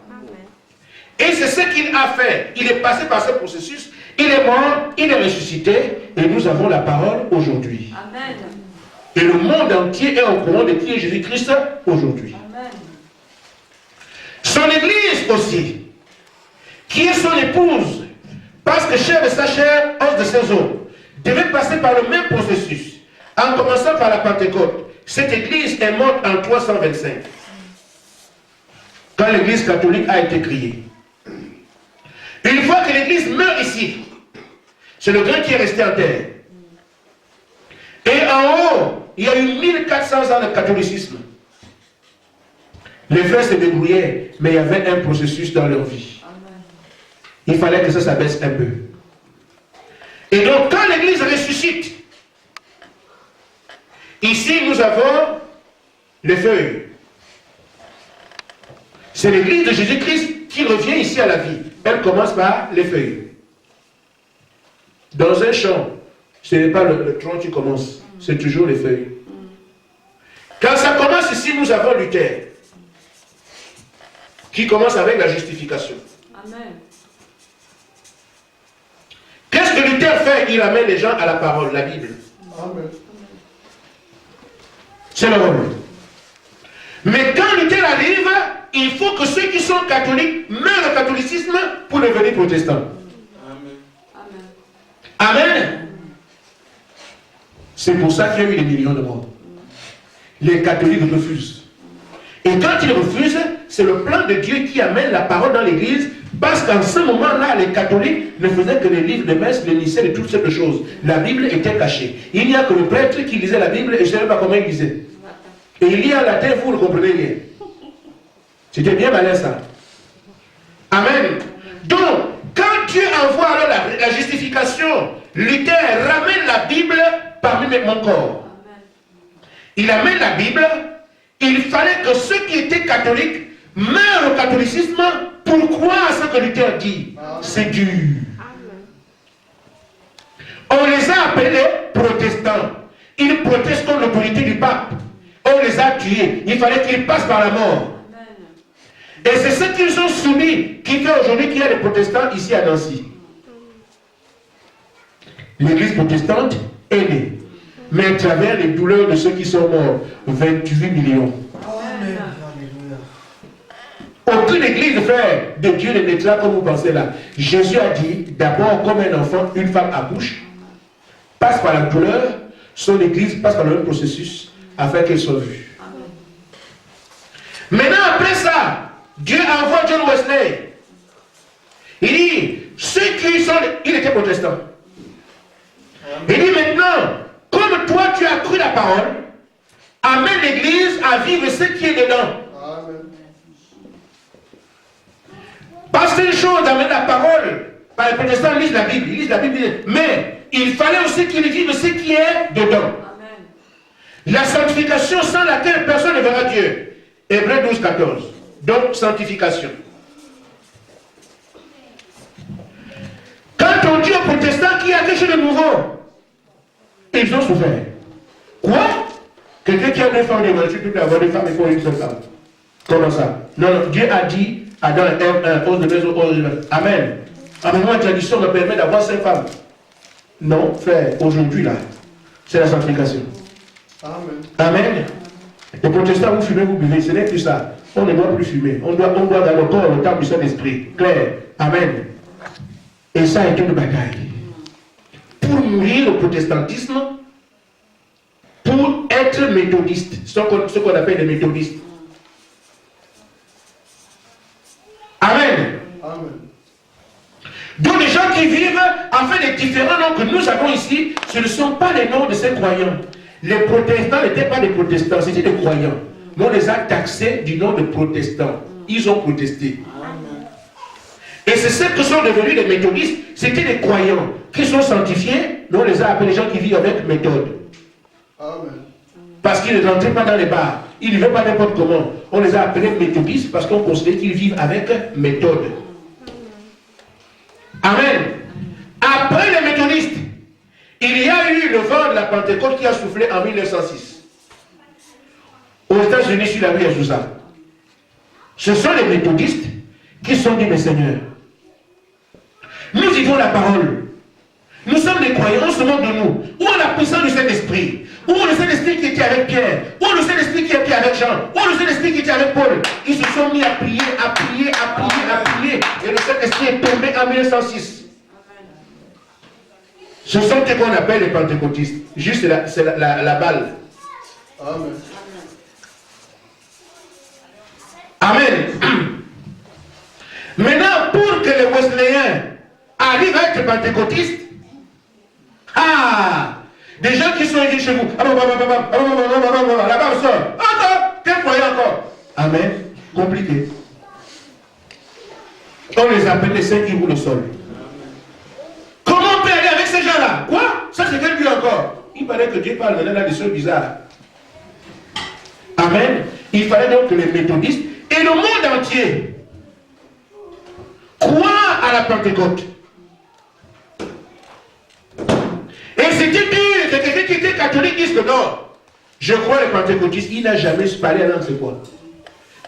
Et c'est ce qu'il a fait. Il est passé par ce processus, il est mort, il est ressuscité, et nous avons la parole aujourd'hui. Amen. Et le monde entier est au courant de qui est Jésus-Christ aujourd'hui. Amen. Son église aussi, qui est son épouse, parce que chair de sa chair, os de ses os, devait passer par le même processus, en commençant par la Pentecôte. Cette église est morte en 325, quand l'église catholique a été créée. Une fois que l'église meurt ici, c'est le grain qui est resté en terre. Et en haut, il y a eu 1400 ans de catholicisme. Les frères se débrouillaient, mais il y avait un processus dans leur vie. Amen. Il fallait que ça s'abaisse un peu. Et donc, quand l'église ressuscite, ici nous avons les feuilles. C'est l'église de Jésus-Christ qui revient ici à la vie. Elle commence par les feuilles. Dans un champ, ce n'est pas le tronc qui commence, c'est toujours les feuilles. Quand ça commence ici, nous avons Luther, qui commence avec la justification. Amen. Qu'est-ce que Luther fait? Il amène les gens à la parole, la Bible. Amen. C'est le rôle. Mais quand Luther arrive, il faut que ceux qui sont catholiques meurent au catholicisme pour devenir protestants. Amen. Amen. Amen. C'est pour ça qu'il y a eu des millions de morts. Les catholiques refusent. Et quand ils refusent, c'est le plan de Dieu qui amène la parole dans l'église, parce qu'en ce moment-là, les catholiques ne faisaient que des livres de messe, les missels et toutes ces choses. La Bible était cachée. Il n'y a que le prêtre qui lisait la Bible et je ne sais pas comment il lisait. Et il lit en latin, vous ne comprenez rien. C'était bien malin ça. Amen. Donc, quand Dieu envoie alors la justification, Luther ramène la Bible parmi mon corps. Amen. Il amène la Bible. Il fallait que ceux qui étaient catholiques meurent au catholicisme pour croire à ce que Luther dit. C'est dur. On les a appelés protestants. Ils protestent contre l'autorité du pape. On les a tués. Il fallait qu'ils passent par la mort. Amen. Et c'est ce qu'ils ont soumis qui fait aujourd'hui qu'il y a des protestants ici à Nancy. L'église protestante est née. Mais à travers les douleurs de ceux qui sont morts, 28 millions. Amen. Aucune église, frère, de Dieu ne naîtra comme vous pensez là. Jésus a dit, d'abord, comme un enfant, une femme accouche, passe par la douleur, son église passe par le même processus, afin qu'elle soit vue. Amen. Maintenant, après ça, Dieu envoie John Wesley. Il dit, ceux qui sont... Il était protestant. Il dit maintenant, comme toi tu as cru la parole, amène l'église à vivre ce qui est dedans. Amen. Parce que une chose chose d'amener la parole. Par les protestants, ils lisent la Bible, mais il fallait aussi qu'ils vivent ce qui est dedans. Amen. La sanctification sans laquelle personne ne verra Dieu. Hébreux 12, 14. Donc, sanctification. Quand on dit aux protestants qu'il y a quelque chose de nouveau, ils ont souffert. Quoi? Quelqu'un qui a 2 femmes, tu peux avoir 2 femmes, il faut une seule femme. Comment ça? Non, non, Dieu a dit à dans 1, 11 de maison, 11 de maison. Amen. Amen. La tradition me permet d'avoir 5 femmes. Non, frère, aujourd'hui là, c'est la sanctification. Amen. Amen. Les protestants, vous fumez, vous buvez, ce n'est plus ça. On ne doit plus fumer. On doit dans le corps le temps du Saint-Esprit. Clair. Amen. Et ça a été une bataille. Pour mourir au protestantisme, pour être méthodiste, ce qu'on appelle les méthodistes. Amen. Amen. Donc les gens qui vivent en fait les différents noms que nous avons ici, ce ne sont pas les noms de ces croyants. Les protestants n'étaient pas des protestants, c'était des croyants. Mais on les a taxés du nom de protestants. Ils ont protesté. Amen. Et c'est ce que sont devenus les méthodistes. C'était des croyants qui sont sanctifiés, mais on les a appelés les gens qui vivent avec méthode. Amen. Parce qu'ils ne rentraient pas dans les bars. Ils ne vivaient pas n'importe comment. On les a appelés méthodistes parce qu'on considère qu'ils vivent avec méthode. Amen. Après les méthodistes, il y a eu le vent de la Pentecôte qui a soufflé en 1906. Aux États-Unis, sur la rue Azusa. Ce sont les méthodistes qui sont dit, mais Seigneur, nous vivons la parole. Nous sommes des croyants, on se moque de nous. Où est la puissance du Saint-Esprit? Où est le Saint-Esprit qui était avec Pierre? Où est le Saint-Esprit qui était avec Jean? Où est le Saint-Esprit qui était avec Paul? Ils se sont mis à prier, à prier, à prier, à prier. Et le Saint-Esprit est tombé en 1906. Ce sont ce qu'on appelle les pentecôtistes. Juste c'est la balle. Amen. Amen. Maintenant, pour que les Wesleyens arrivent à être pentecôtistes, des gens qui sont venus chez vous, là-bas on sort. Encore, quel croyant encore? Amen. Compliqué. On les appelle les saints qui roulent au sol. Comment on peut aller avec ces gens-là? Quoi? Ça c'est quel Dieu encore? Il paraît que Dieu parle maintenant des choses bizarres. Amen. Il fallait donc que les méthodistes et le monde entier croient à la Pentecôte. Et c'était dur que quelqu'un qui était catholique dise que non, je crois les pentecôtistes, il n'a jamais parlé à langue, c'est quoi?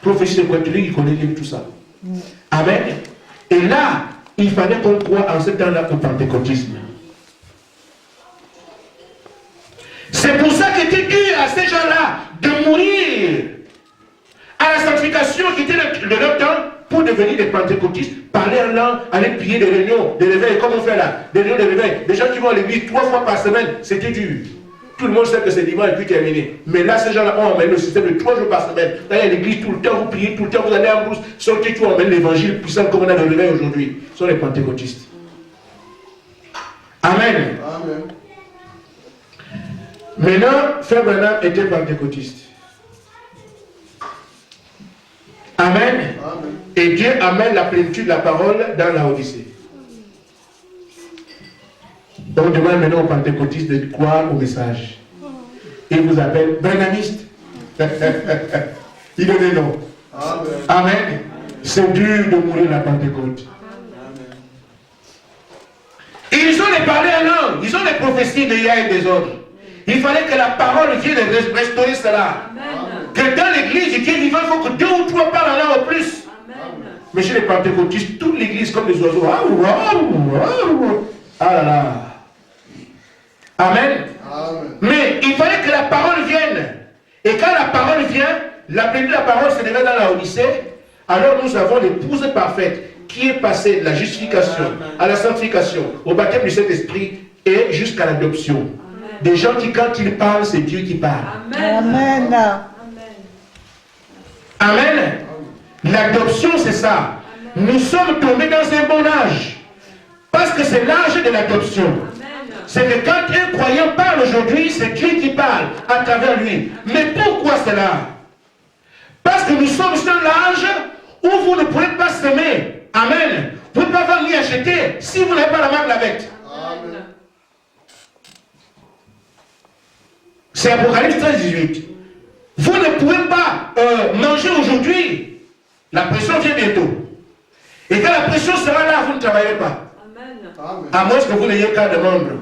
Prophétie de catholique, il connaît bien tout ça. Amen. Et là, il fallait qu'on croie en ce temps-là au pentecôtisme. C'est pour ça qu'il était dur à ces gens-là de mourir à la sanctification qui était de leur temps pour devenir des pentecôtistes, parler en langue, aller prier des réunions, des réveils, comme on fait là, des réunions de réveil. Des gens qui vont à l'église 3 fois par semaine, c'était dur. Tout le monde sait que c'est dimanche et puis terminé. Mais là, ces gens-là ont amené le système de 3 jours par semaine. Là, il y a l'église tout le temps, vous priez tout le temps, vous allez en brousse, sortez tout, on emmène l'évangile puissant comme on a le réveil aujourd'hui. Ce sont les pentecôtistes. Amen. Amen. Maintenant, Frère Branham était pentecôtiste. Amen. Amen. Et Dieu amène la plénitude de la parole dans la Odyssée. On demande maintenant aux pentecôtistes de croire au message. Il vous appelle Branhamiste. Il donne non. Amen. Amen. C'est dur de mourir la Pentecôte. Amen. Ils ont les parler en langue, ils ont les prophéties des yeux et des autres. Il fallait que la parole vienne restaurer cela. Amen. Que dans l'église, Dieu vivant, il faut que 2 ou 3 parlent en langue au plus. Amen. Mais chez les pentecôtistes, toute l'église comme des oiseaux. Ah là là. Amen. Amen. Mais il fallait que la parole vienne. Et quand la parole vient, la plénitude de la parole se révèle dans la Odyssée. Alors nous avons l'épouse parfaite qui est passée de la justification à la sanctification, au baptême du Saint-Esprit et jusqu'à l'adoption. Des gens qui, quand ils parlent, c'est Dieu qui parle. Amen. Amen. Amen. L'adoption, c'est ça. Nous sommes tombés dans un bon âge. Parce que c'est l'âge de l'adoption. C'est que quand un croyant parle aujourd'hui, c'est Dieu qui parle à travers lui. Mais pourquoi cela? Parce que nous sommes dans l'âge où vous ne pouvez pas s'aimer. Amen. Vous ne pouvez pas ni acheter si vous n'avez pas la marque de la bête. Amen. C'est Apocalypse 13, 18. Vous ne pouvez pas manger aujourd'hui. La pression vient bientôt. Et quand la pression sera là, vous ne travaillez pas. Amen. Amen. À moins que vous n'ayez qu'à de membres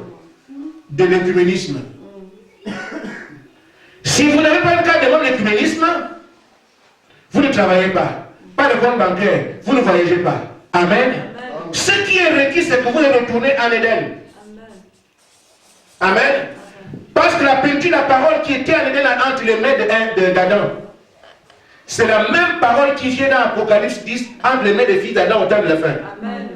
de l'écuménisme. Si vous n'avez pas le cas de membre de l'écuménisme, vous ne travaillez pas. Pas de compte bancaire, vous ne voyagez pas. Amen. Amen. Ce qui est requis, c'est que vous retournez en Éden. Amen. Amen. Parce que la peinture, la parole qui était en Éden entre les mains d'Adam, c'est la même parole qui vient dans Apocalypse 10 entre les mains des fils d'Adam au temps de la fin. Amen.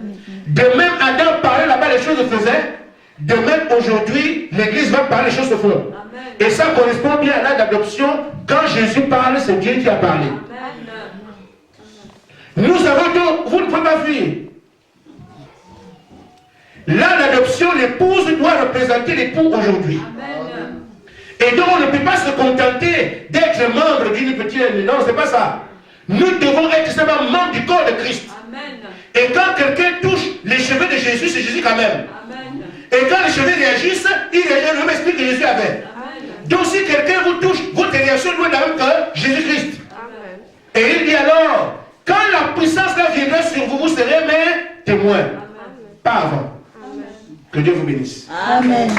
De même, Adam parlait là-bas, les choses se faisaient. De même, aujourd'hui, l'Église va parler, les choses se font. Amen. Et ça correspond bien à l'âge d'adoption. Quand Jésus parle, c'est Dieu qui a parlé. Amen. Nous avons donc, vous ne pouvez pas fuir. Là, l'adoption, l'épouse doit représenter l'époux aujourd'hui. Amen. Et donc, on ne peut pas se contenter d'être membre d'une petite... Non, c'est pas ça. Nous devons être simplement membres du corps de Christ. Amen. Et quand quelqu'un touche les cheveux de Jésus, c'est Jésus quand même. Amen. Et quand les cheveux réagissent, il réagit le même esprit que Jésus avait. Amen. Donc si quelqu'un vous touche, votre réaction doit être la même que Jésus-Christ. Amen. Et il dit alors, quand la puissance là viendra sur vous, vous serez mes témoins. Amen. Pas avant. Amen. Que Dieu vous bénisse. Amen.